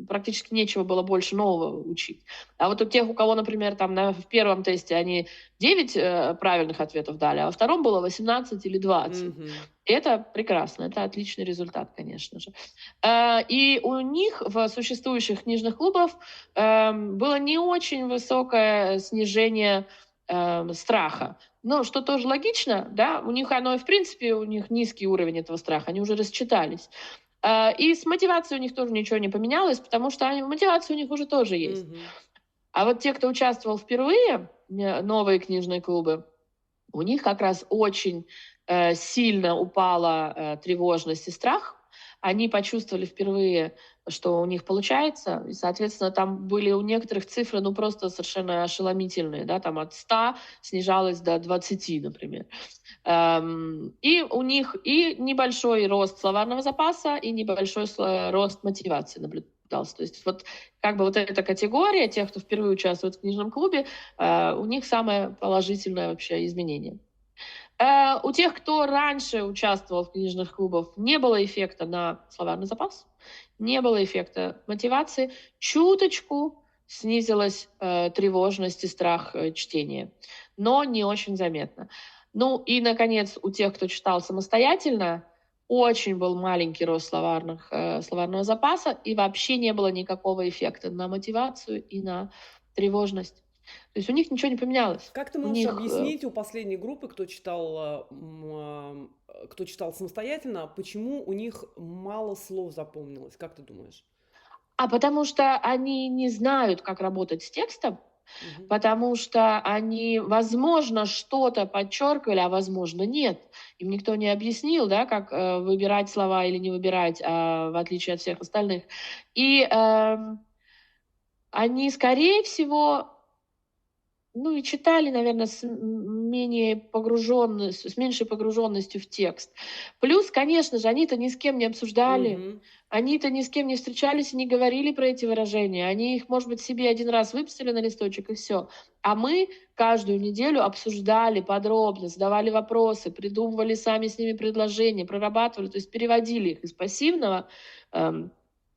Speaker 2: практически нечего было больше нового учить. А вот у тех, у кого, например, там в первом тесте они 9 правильных ответов дали, а во втором было 18 или 20. И это прекрасно, это отличный результат, конечно же. И у них в существующих книжных клубах было не очень высокое снижение страха. Ну, что тоже логично, да, у них в принципе, у них низкий уровень этого страха, они уже расчитались. И с мотивацией у них тоже ничего не поменялось, потому что мотивация у них уже тоже есть. А вот те, кто участвовал впервые, новые книжные клубы, у них как раз очень сильно упала тревожность и страх. они почувствовали впервые, что у них получается, и, соответственно, там были у некоторых цифры, ну, просто совершенно ошеломительные, да, там от 100 снижалось до 20, например. И у них и небольшой рост словарного запаса, и небольшой рост мотивации наблюдался. То есть вот как бы вот эта категория тех, кто впервые участвует в книжном клубе, у них самое положительное вообще изменение. У тех, кто раньше участвовал в книжных клубах, не было эффекта на словарный запас, не было эффекта мотивации, чуточку снизилась тревожность и страх чтения, но не очень заметно. Ну и, наконец, у тех, кто читал самостоятельно, очень был маленький рост словарного запаса, и вообще не было никакого эффекта на мотивацию и на тревожность. То есть у них ничего не поменялось.
Speaker 1: Как ты
Speaker 2: У
Speaker 1: можешь
Speaker 2: них
Speaker 1: объяснить у последней группы, кто читал самостоятельно, почему у них мало слов запомнилось? Как ты думаешь?
Speaker 2: потому что они не знают, как работать с текстом,
Speaker 1: Мгм.
Speaker 2: потому что они, возможно, что-то подчеркивали, а возможно, нет. Им никто не объяснил, да, как выбирать слова или не выбирать, в отличие от всех остальных. И они, скорее всего, ну и читали, наверное, с меньшей погруженностью в текст. Плюс, конечно же, они-то ни с кем не обсуждали,
Speaker 1: Мгм.
Speaker 2: они-то ни с кем не встречались и не говорили про эти выражения. Они их, может быть, себе один раз выписали на листочек и все. А мы каждую неделю обсуждали подробно, задавали вопросы, придумывали сами с ними предложения, прорабатывали, то есть переводили их из пассивного эм,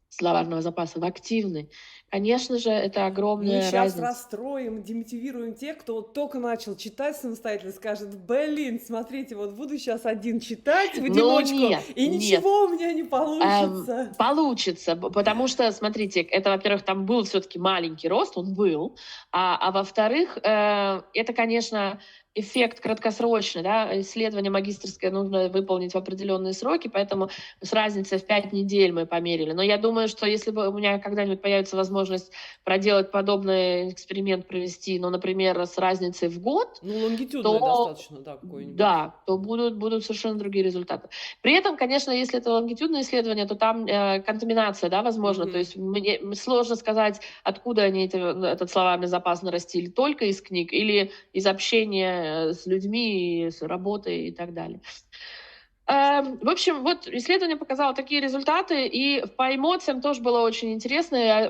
Speaker 2: словарного запаса в активный. Конечно же, это
Speaker 1: Мы
Speaker 2: огромная
Speaker 1: сейчас
Speaker 2: разница.
Speaker 1: расстроим, демотивируем тех, кто вот только начал читать самостоятельно, скажет: блин, смотрите, вот буду сейчас один читать в
Speaker 2: Но
Speaker 1: одиночку,
Speaker 2: нет,
Speaker 1: и
Speaker 2: нет.
Speaker 1: ничего у меня не получится.
Speaker 2: Получится, потому что, смотрите, это, во-первых, там был все-таки маленький рост, он был, во-вторых, это, конечно, эффект краткосрочный, да, исследование магистерское нужно выполнить в определенные сроки, поэтому с разницей в 5 недель мы померили. Но я думаю, что если бы у меня когда-нибудь появится возможность проделать подобный эксперимент, провести, ну, например, с разницей в год,
Speaker 1: Ну, лонгитюдное
Speaker 2: то
Speaker 1: достаточно, да, какое-нибудь.
Speaker 2: да, то будут совершенно другие результаты. При этом, конечно, если это лонгитюдное исследование, то там контаминация, да, возможно. То
Speaker 1: Мгм.
Speaker 2: есть мне сложно сказать, откуда они этот словарный запас нарастили, только из книг или из общения с людьми, с работой и так далее. В общем, вот исследование показало такие результаты, и по эмоциям тоже было очень интересно. Я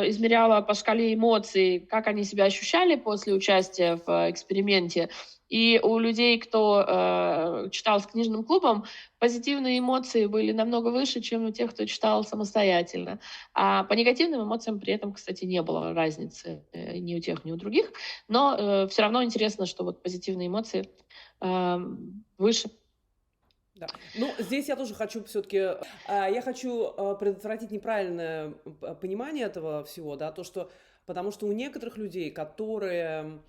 Speaker 2: измеряла по шкале эмоций, как они себя ощущали после участия в эксперименте. И у людей, кто читал с книжным клубом, позитивные эмоции были намного выше, чем у тех, кто читал самостоятельно. А по негативным эмоциям при этом, кстати, не было разницы ни у тех, ни у других. Но все равно интересно, что вот позитивные эмоции выше.
Speaker 1: Да. Ну, здесь я тоже хочу все-таки, я хочу предотвратить неправильное понимание этого всего, да, то, что, потому что у некоторых людей, которые,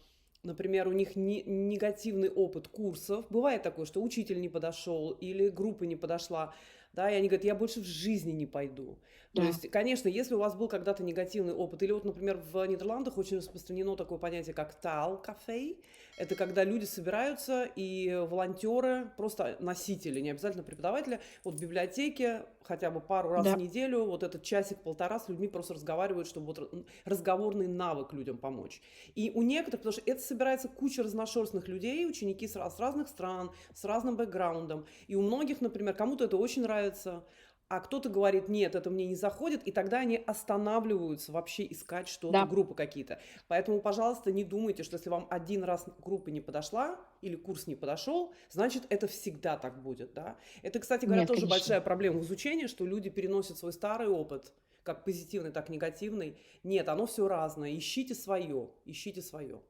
Speaker 1: например, у них негативный опыт курсов, бывает такое, что учитель не подошел или группа не подошла, да, и они говорят: я больше в жизни не пойду. То
Speaker 2: Да.
Speaker 1: есть, конечно, если у вас был когда-то негативный опыт, или вот, например, в Нидерландах очень распространено такое понятие, как таал-кафе, это когда люди собираются, и волонтеры, просто носители, не обязательно преподаватели, вот в библиотеке хотя бы пару раз в
Speaker 2: Да.
Speaker 1: неделю, вот этот часик-полтора с людьми просто разговаривают, чтобы вот разговорный навык людям помочь. И у некоторых, потому что это собирается куча разношерстных людей, ученики с разных стран, с разным бэкграундом, и у многих, например, кому-то это очень нравится, а кто-то говорит: нет, это мне не заходит, и тогда они останавливаются вообще искать что-то,
Speaker 2: Да.
Speaker 1: группы какие-то. Поэтому, пожалуйста, не думайте, что если вам один раз группа не подошла или курс не подошел, значит, это всегда так будет, да. Это, кстати говоря,
Speaker 2: Нет,
Speaker 1: тоже
Speaker 2: конечно.
Speaker 1: большая проблема в изучении, что люди переносят свой старый опыт, как позитивный, так и негативный. Нет, оно все разное. Ищите свое, ищите свое.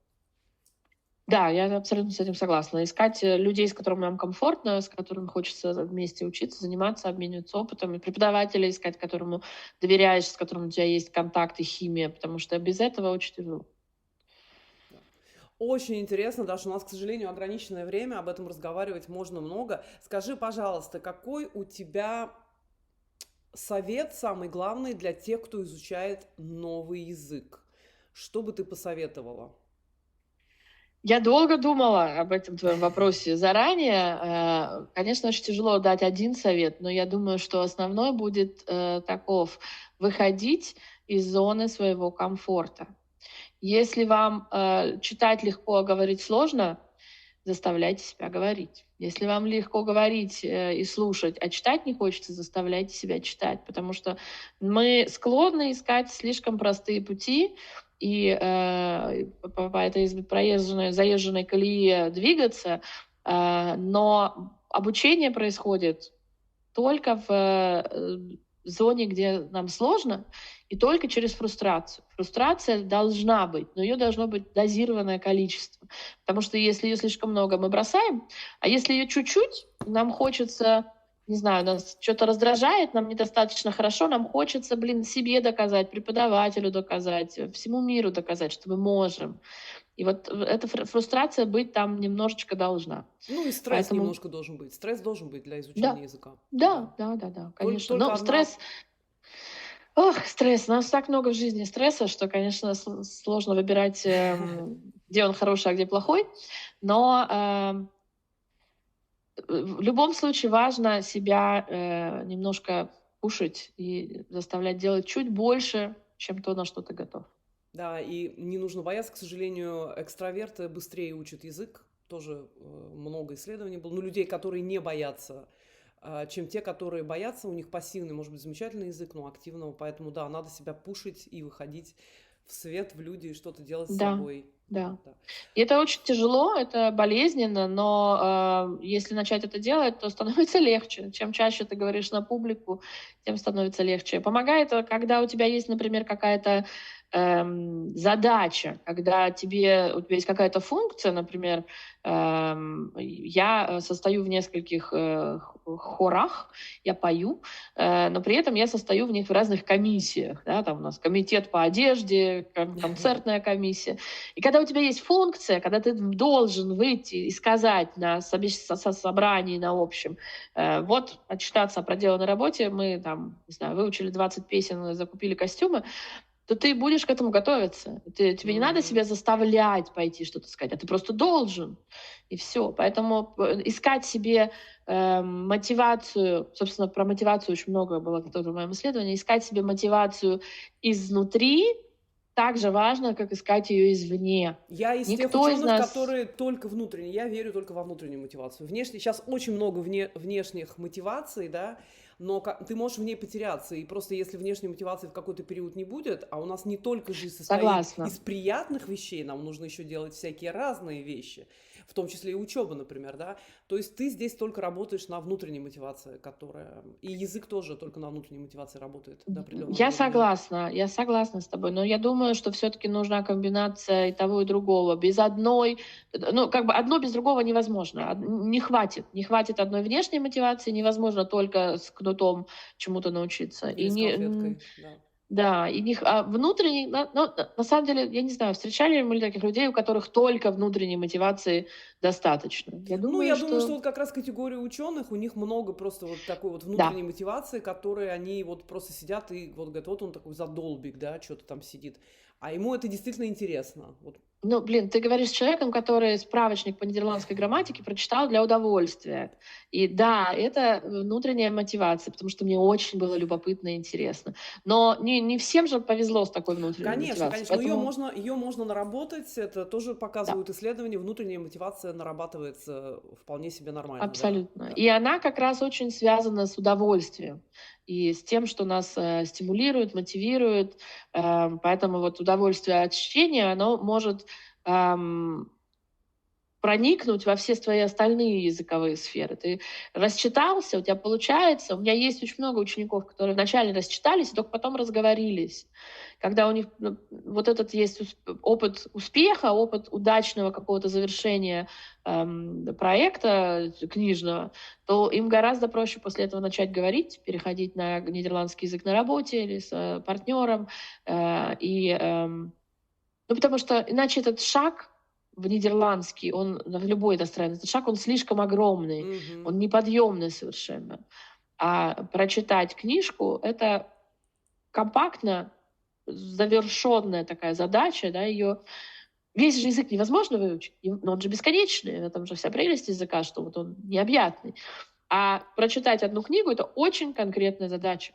Speaker 2: Да, я абсолютно с этим согласна. Искать людей, с которыми нам комфортно, с которыми хочется вместе учиться, заниматься, обмениваться опытом, и преподавателя искать, которому доверяешь, с которым у тебя есть контакт и химия, потому что без этого очень тяжело.
Speaker 1: Да. Очень интересно, Даша, у нас, к сожалению, ограниченное время, об этом разговаривать можно много. Скажи, пожалуйста, какой у тебя совет самый главный для тех, кто изучает новый язык? Что бы ты посоветовала?
Speaker 2: Я долго думала об этом твоем вопросе заранее. Конечно, очень тяжело дать один совет, но я думаю, что основной будет таков: выходить из зоны своего комфорта. Если вам читать легко, а говорить сложно, заставляйте себя говорить. Если вам легко говорить и слушать, а читать не хочется, заставляйте себя читать, потому что мы склонны искать слишком простые пути и по этой заезженной колее двигаться, но обучение происходит только в зоне, где нам сложно, и только через фрустрацию. Фрустрация должна быть, но ее должно быть дозированное количество. Потому что если ее слишком много, мы бросаем, а если ее чуть-чуть, нам хочется, не знаю, нас что-то раздражает, нам недостаточно хорошо, нам хочется, себе доказать, преподавателю доказать, всему миру доказать, что мы можем. И вот эта фрустрация быть там немножечко должна.
Speaker 1: Ну и стресс
Speaker 2: Поэтому
Speaker 1: немножко должен быть. Стресс должен быть для изучения
Speaker 2: да,
Speaker 1: языка.
Speaker 2: да,
Speaker 1: Да.
Speaker 2: конечно.
Speaker 1: Только
Speaker 2: Но
Speaker 1: одна...
Speaker 2: стресс. У нас так много в жизни стресса, что, конечно, сложно выбирать, где он хороший, а где плохой. Но в любом случае важно себя немножко пушить и заставлять делать чуть больше, чем то, на что ты готов.
Speaker 1: Да, и не нужно бояться, к сожалению, экстраверты быстрее учат язык. Тоже много исследований было. Но людей, которые не боятся, чем те, которые боятся, у них пассивный, может быть, замечательный язык, но активного. Поэтому, да, надо себя пушить и выходить в свет, в люди, и что-то делать с
Speaker 2: Да,
Speaker 1: собой.
Speaker 2: да.
Speaker 1: Да.
Speaker 2: И это очень тяжело, это болезненно, но если начать это делать, то становится легче. Чем чаще ты говоришь на публику, тем становится легче. Помогает, когда у тебя есть, например, какая-то задача, когда у тебя есть какая-то функция, например, я состою в нескольких хорах, я пою, но при этом я состою в них в разных комиссиях. Да? Там у нас комитет по одежде, концертная комиссия. И когда у тебя есть функция, когда ты должен выйти и сказать на собрании, на общем, вот отчитаться о проделанной работе, мы там, не знаю, выучили 20 песен, закупили костюмы, то ты будешь к этому готовиться. Тебе не надо себя заставлять пойти что-то сказать, а ты просто должен. И все. Поэтому искать себе мотивацию, собственно, про мотивацию очень много было тоже в моем исследовании, искать себе мотивацию изнутри так же важно, как искать ее извне.
Speaker 1: Я из тех
Speaker 2: Никто из
Speaker 1: ученых,
Speaker 2: нас...
Speaker 1: которые только внутренние. Я верю только во внутреннюю мотивацию. Внешне сейчас очень много внешних мотиваций, да, но ты можешь в ней потеряться. И просто если внешней мотивации в какой-то период не будет, а у нас не только жизнь состоит
Speaker 2: Согласна.
Speaker 1: из приятных вещей, нам нужно еще делать всякие разные вещи, в том числе и учеба, например, да. То есть ты здесь только работаешь на внутренней мотивации, которая... И язык тоже только на внутренней мотивации работает до определенного
Speaker 2: Я
Speaker 1: уровня.
Speaker 2: я согласна с тобой, но я думаю, что все-таки нужна комбинация и того, и другого. Без одной, ну, как бы одно без другого невозможно. Не хватит одной внешней мотивации, невозможно только с кнутом чему-то научиться.
Speaker 1: Или с конфеткой, да.
Speaker 2: Да, и внутренний, на самом деле, я не знаю, встречали ли мы таких людей, у которых только внутренней мотивации достаточно? Я думаю,
Speaker 1: думаю, что вот как раз категория ученых, у них много просто вот такой вот внутренней мотивации, которые они вот просто сидят и вот говорят, вот он такой задолбик, да, что-то там сидит. А ему это действительно интересно. Вот.
Speaker 2: Ну, блин, ты говоришь с человеком, который справочник по нидерландской грамматике прочитал для удовольствия. И да, это внутренняя мотивация, потому что мне очень было любопытно и интересно. Но не всем же повезло с такой внутренней мотивацией.
Speaker 1: Конечно, поэтому... ее можно наработать, это тоже показывают исследования, внутренняя мотивация нарабатывается вполне себе нормально.
Speaker 2: Абсолютно.
Speaker 1: Да.
Speaker 2: И она как раз очень связана с удовольствием и с тем, что нас стимулирует, мотивирует. Поэтому вот удовольствие от чтения, оно может проникнуть во все твои остальные языковые сферы. Ты расчитался, у тебя получается. У меня есть очень много учеников, которые вначале расчитались, и только потом разговорились. Когда у них вот этот есть опыт успеха, опыт удачного какого-то завершения проекта книжного, то им гораздо проще после этого начать говорить, переходить на нидерландский язык на работе или с партнером. Ну, потому что иначе этот шаг в нидерландский, он в любой иностранный этот шаг, он слишком огромный, он неподъемный совершенно. А прочитать книжку — это компактно завершенная такая задача, да, ее весь же язык невозможно выучить, но он же бесконечный, в этом же вся прелесть языка, что вот он необъятный. А прочитать одну книгу — это очень конкретная задача.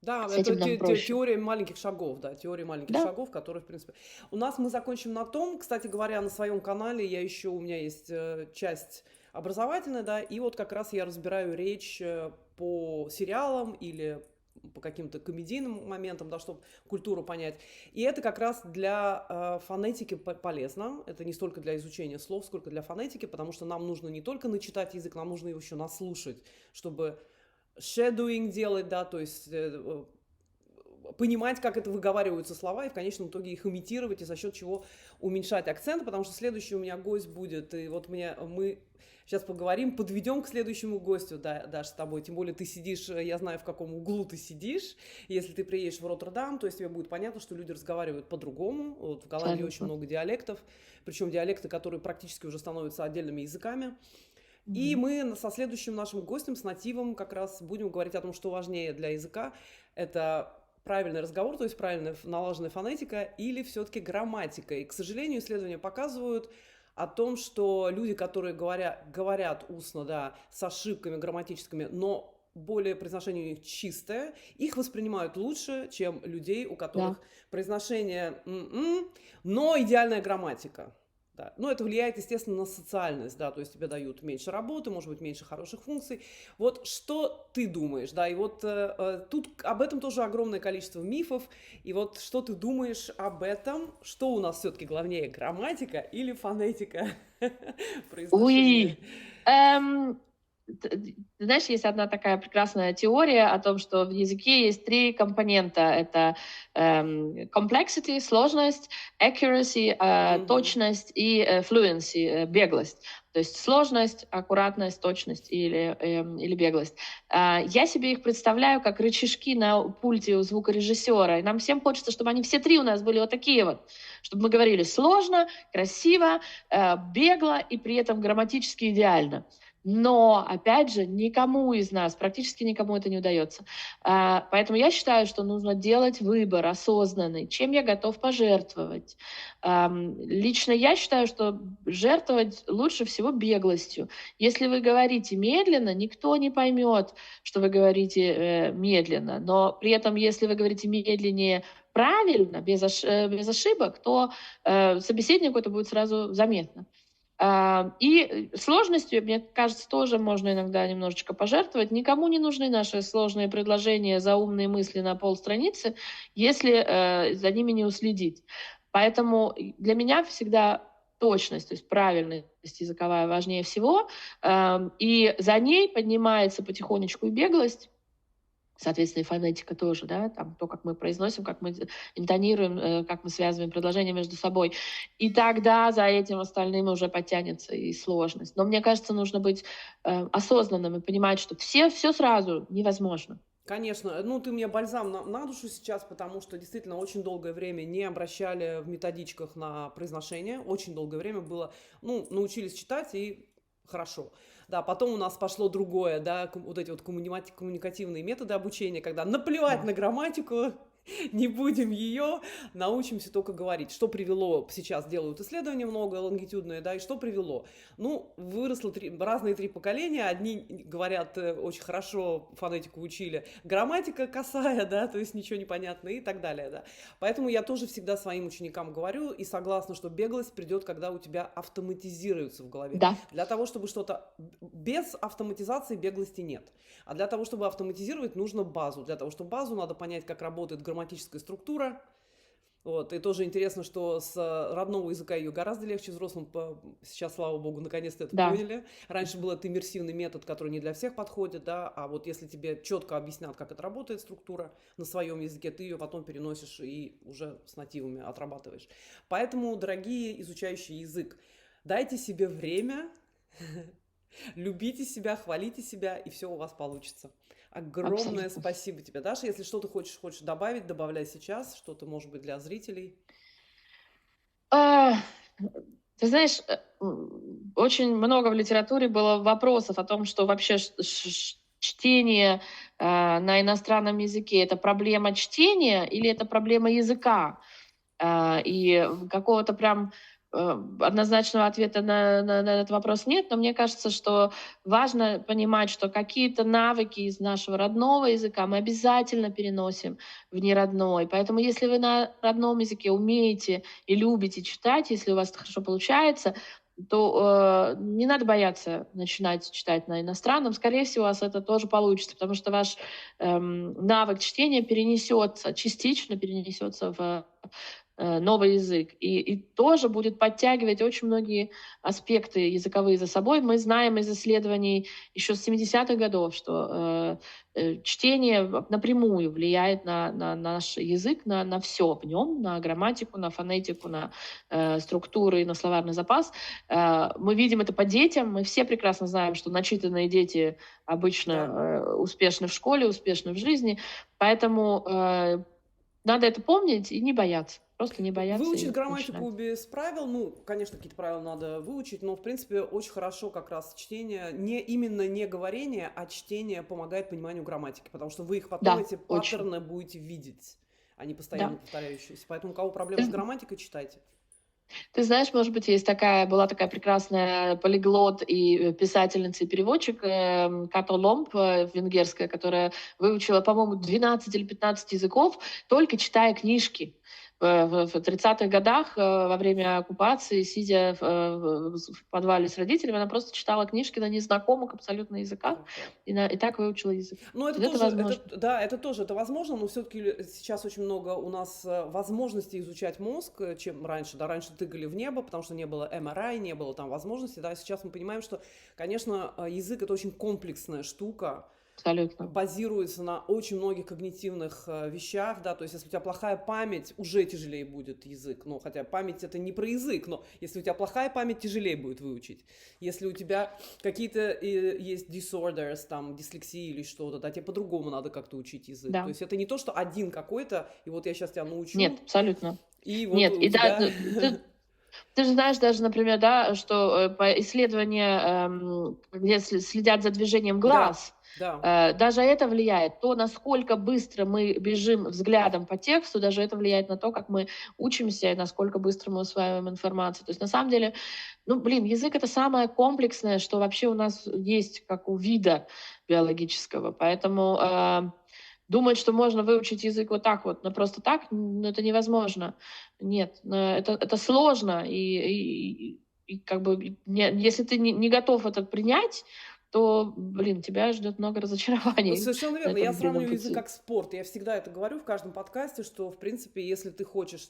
Speaker 1: Да,
Speaker 2: С
Speaker 1: это
Speaker 2: этим нам проще.
Speaker 1: теория маленьких шагов, да, теория маленьких
Speaker 2: Да.
Speaker 1: шагов, которые, в принципе... Мы закончим на том, кстати говоря, на своем канале у меня есть часть образовательная, да, и вот как раз я разбираю речь по сериалам или по каким-то комедийным моментам, да, чтобы культуру понять. И это как раз для фонетики полезно. Это не столько для изучения слов, сколько для фонетики, потому что нам нужно не только начитать язык, нам нужно его еще наслушать, чтобы shadowing делать, да, то есть понимать, как это выговариваются слова, и в конечном итоге их имитировать, и за счет чего уменьшать акцент, потому что следующий у меня гость будет, и вот мы сейчас поговорим, подведем к следующему гостю, да, Даш, с тобой, тем более ты сидишь, я знаю, в каком углу ты сидишь, если ты приедешь в Роттердам, то есть тебе будет понятно, что люди разговаривают по-другому, вот в Голландии очень много диалектов, причем диалекты, которые практически уже становятся отдельными языками. И мы со следующим нашим гостем, с нативом, как раз будем говорить о том, что важнее для языка. Это правильный разговор, то есть правильная налаженная фонетика или все-таки грамматика. И, к сожалению, исследования показывают о том, что люди, которые говорят устно, да, с ошибками грамматическими, но более произношение у них чистое, их воспринимают лучше, чем людей, у которых произношение но идеальная грамматика. Да. Но это влияет, естественно, на социальность, да, то есть тебе дают меньше работы, может быть, меньше хороших функций. Вот что ты думаешь, да, и вот тут об этом тоже огромное количество мифов, и вот что ты думаешь об этом, что у нас все-таки главнее, грамматика или фонетика произношения?
Speaker 2: Знаешь, есть одна такая прекрасная теория о том, что в языке есть 3 компонента. Это complexity, сложность, accuracy, точность и fluency, беглость. То есть сложность, аккуратность, точность или беглость. Я себе их представляю как рычажки на пульте у звукорежиссера. И нам всем хочется, чтобы они все 3 у нас были вот такие вот. Чтобы мы говорили сложно, красиво, бегло и при этом грамматически идеально. Но, опять же, никому из нас, практически никому это не удается. Поэтому я считаю, что нужно делать выбор осознанный, чем я готов пожертвовать. Лично я считаю, что жертвовать лучше всего беглостью. Если вы говорите медленно, никто не поймет, что вы говорите медленно. Но при этом, если вы говорите медленнее правильно, без ошибок, то собеседнику это будет сразу заметно. И сложностью, мне кажется, тоже можно иногда немножечко пожертвовать. Никому не нужны наши сложные предложения, заумные мысли на полстраницы, если за ними не уследить. Поэтому для меня всегда точность, то есть правильность языковая важнее всего. И за ней поднимается потихонечку и беглость. Соответственно, и фонетика тоже, да, там то, как мы произносим, как мы интонируем, как мы связываем предложения между собой. И тогда за этим остальным уже подтянется и сложность. Но мне кажется, нужно быть осознанным и понимать, что все сразу невозможно.
Speaker 1: Конечно, ты мне бальзам на душу сейчас, потому что действительно очень долгое время не обращали в методичках на произношение, очень долгое время было, научились читать и хорошо. Да, потом у нас пошло другое, да, вот эти вот коммуникативные методы обучения, когда наплевать на грамматику, не будем ее, научимся только говорить. Что привело, сейчас делают исследования много, лонгитюдные, да, и что привело? Выросло разные 3 поколения, одни говорят, очень хорошо фонетику учили, грамматика косая, да, то есть ничего не понятно и так далее, да. Поэтому я тоже всегда своим ученикам говорю и согласна, что беглость придет, когда у тебя автоматизируется в голове.
Speaker 2: Да.
Speaker 1: Для того, чтобы что-то... Без автоматизации беглости нет. А для того, чтобы автоматизировать, нужно базу. Для того, чтобы базу, надо понять, как работает грамматическая структура. Вот. И тоже интересно, что с родного языка ее гораздо легче взрослым. Сейчас, слава богу, наконец-то это поняли. Раньше был это иммерсивный метод, который не для всех подходит, да, а вот если тебе четко объяснят, как это работает, структура на своем языке, ты ее потом переносишь и уже с нативами отрабатываешь. Поэтому, дорогие изучающие язык, дайте себе время, любите себя, хвалите себя, и все у вас получится. Огромное спасибо тебе, Даша. Если что-то хочешь добавить, добавляй сейчас. Что-то, может быть, для зрителей.
Speaker 2: Ты знаешь, очень много в литературе было вопросов о том, что вообще чтение на иностранном языке — это проблема чтения или это проблема языка. И какого-то прям однозначного ответа на этот вопрос нет, но мне кажется, что важно понимать, что какие-то навыки из нашего родного языка мы обязательно переносим в неродной. Поэтому если вы на родном языке умеете и любите читать, если у вас это хорошо получается, то не надо бояться начинать читать на иностранном. Скорее всего, у вас это тоже получится, потому что ваш навык чтения перенесется, частично перенесется в новый язык. И тоже будет подтягивать очень многие аспекты языковые за собой. Мы знаем из исследований еще с 70-х годов, что чтение напрямую влияет на наш язык, на все в нем, на грамматику, на фонетику, на структуры, на словарный запас. Мы видим это по детям. Мы все прекрасно знаем, что начитанные дети обычно успешны в школе, успешны в жизни. Поэтому надо это помнить и не бояться. Просто не бояться.
Speaker 1: Выучить грамматику без правил, ну, конечно, какие-то правила надо выучить, но, в принципе, очень хорошо как раз чтение, именно не говорение, а чтение помогает пониманию грамматики, потому что вы их потом, эти паттерны будете видеть, они постоянно повторяющиеся. Поэтому у кого проблемы с грамматикой, читайте.
Speaker 2: Ты знаешь, может быть, была такая прекрасная полиглот и писательница и переводчик Като Ломб, венгерская, которая выучила, по-моему, 12 или 15 языков, только читая книжки. В 30-х годах во время оккупации, сидя в подвале с родителями, она просто читала книжки на незнакомых абсолютно языках и так выучила язык.
Speaker 1: Ну, это возможно. Это возможно, но все-таки сейчас очень много у нас возможностей изучать мозг, чем раньше. Да, раньше тыкали в небо, потому что не было МРИ, не было там возможностей. Да, сейчас мы понимаем, что, конечно, язык — это очень комплексная штука.
Speaker 2: Абсолютно.
Speaker 1: Базируется на очень многих когнитивных вещах, да, то есть если у тебя плохая память, уже тяжелее будет язык, ну, хотя память — это не про язык, но если у тебя плохая память, тяжелее будет выучить. Если у тебя какие-то есть disorders, там, дислексия или что-то, да, тебе по-другому надо как-то учить язык.
Speaker 2: Да.
Speaker 1: То есть это не то, что один какой-то, и вот я сейчас тебя научу.
Speaker 2: Нет, абсолютно.
Speaker 1: И вот
Speaker 2: нет, и тебя... да, ты же знаешь даже, например, да, что по исследованиям, где следят за движением глаз,
Speaker 1: да.
Speaker 2: Даже это влияет. То, насколько быстро мы бежим взглядом по тексту, даже это влияет на то, как мы учимся и насколько быстро мы усваиваем информацию. То есть на самом деле, язык — это самое комплексное, что вообще у нас есть, как у вида биологического. Поэтому думать, что можно выучить язык вот так вот, но просто так, это невозможно. Нет, это сложно. И как бы, если ты не готов это принять, то, тебя ждет много разочарований.
Speaker 1: Совершенно верно. Я сравниваю язык как спорт. Я всегда это говорю в каждом подкасте, что, в принципе, если ты хочешь...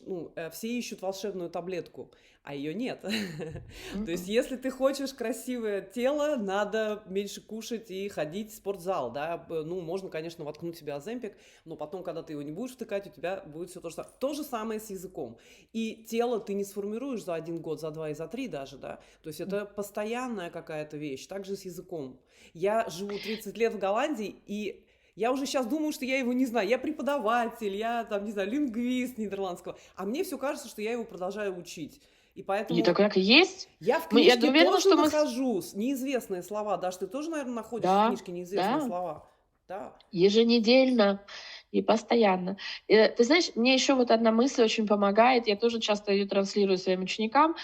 Speaker 1: все ищут волшебную таблетку, а ее нет. То есть, если ты хочешь красивое тело, надо меньше кушать и ходить в спортзал, да. Можно, конечно, воткнуть себе оземпик, но потом, когда ты его не будешь втыкать, у тебя будет все то же самое. То же самое с языком. И тело ты не сформируешь за 1 год, за 2 и за 3 даже, да. То есть, это постоянная какая-то вещь. Так же с языком. Я живу 30 лет в Голландии, и я уже сейчас думаю, что я его не знаю. Я преподаватель, я там, не знаю, лингвист нидерландского. А мне все кажется, что я его продолжаю учить. И поэтому...
Speaker 2: И так как есть.
Speaker 1: Я в книжке тоже нахожу неизвестные слова. Даже ты тоже, наверное, находишь в книжке неизвестные слова. Да.
Speaker 2: Еженедельно и постоянно. Ты знаешь, мне еще вот одна мысль очень помогает. Я тоже часто ее транслирую своим ученикам.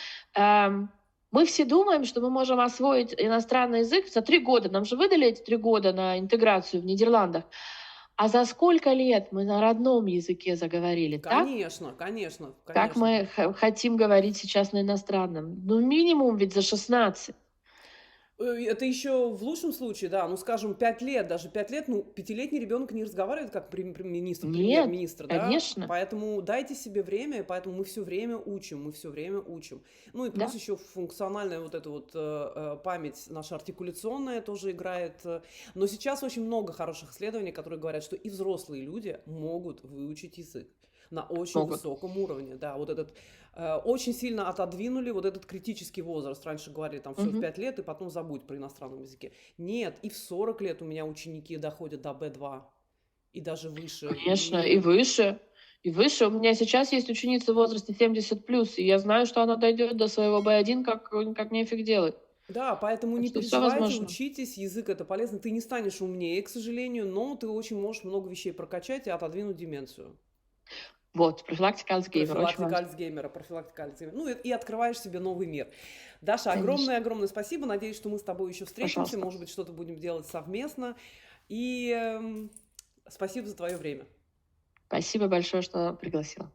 Speaker 2: Мы все думаем, что мы можем освоить иностранный язык за 3 года. Нам же выдали эти 3 года на интеграцию в Нидерландах. А за сколько лет мы на родном языке заговорили,
Speaker 1: конечно, так? Конечно.
Speaker 2: Как мы хотим говорить сейчас на иностранном? Минимум ведь за 16.
Speaker 1: Это еще в лучшем случае, да, скажем, 5 лет, даже 5 лет, 5-летний ребенок не разговаривает как премьер-министр, да?
Speaker 2: Конечно.
Speaker 1: Поэтому дайте себе время, поэтому мы все время учим. Ну и плюс еще функциональная вот эта вот память наша артикуляционная тоже играет. Но сейчас очень много хороших исследований, которые говорят, что и взрослые люди могут выучить язык на очень высоком уровне, да, вот этот очень сильно отодвинули вот этот критический возраст. Раньше говорили, там, все в 5 лет, и потом забудь про иностранном языке. Нет, и в 40 лет у меня ученики доходят до B2, и даже выше.
Speaker 2: Конечно, и выше. И выше. У меня сейчас есть ученица в возрасте 70+, и я знаю, что она дойдет до своего B1, как нефиг делать.
Speaker 1: Да, поэтому не переживайте, учитесь, язык — это полезно. Ты не станешь умнее, к сожалению, но ты очень можешь много вещей прокачать и отодвинуть деменцию.
Speaker 2: Вот, профилактика Альцгеймера, очень
Speaker 1: Профилактика
Speaker 2: важно.
Speaker 1: Альцгеймера, профилактика Альцгеймера. Ну, и открываешь себе новый мир. Даша,
Speaker 2: Конечно,
Speaker 1: огромное-огромное спасибо. Надеюсь, что мы с тобой еще встретимся.
Speaker 2: пожалуйста.
Speaker 1: Может быть, что-то будем делать совместно. И спасибо за твое время.
Speaker 2: Спасибо большое, что пригласила.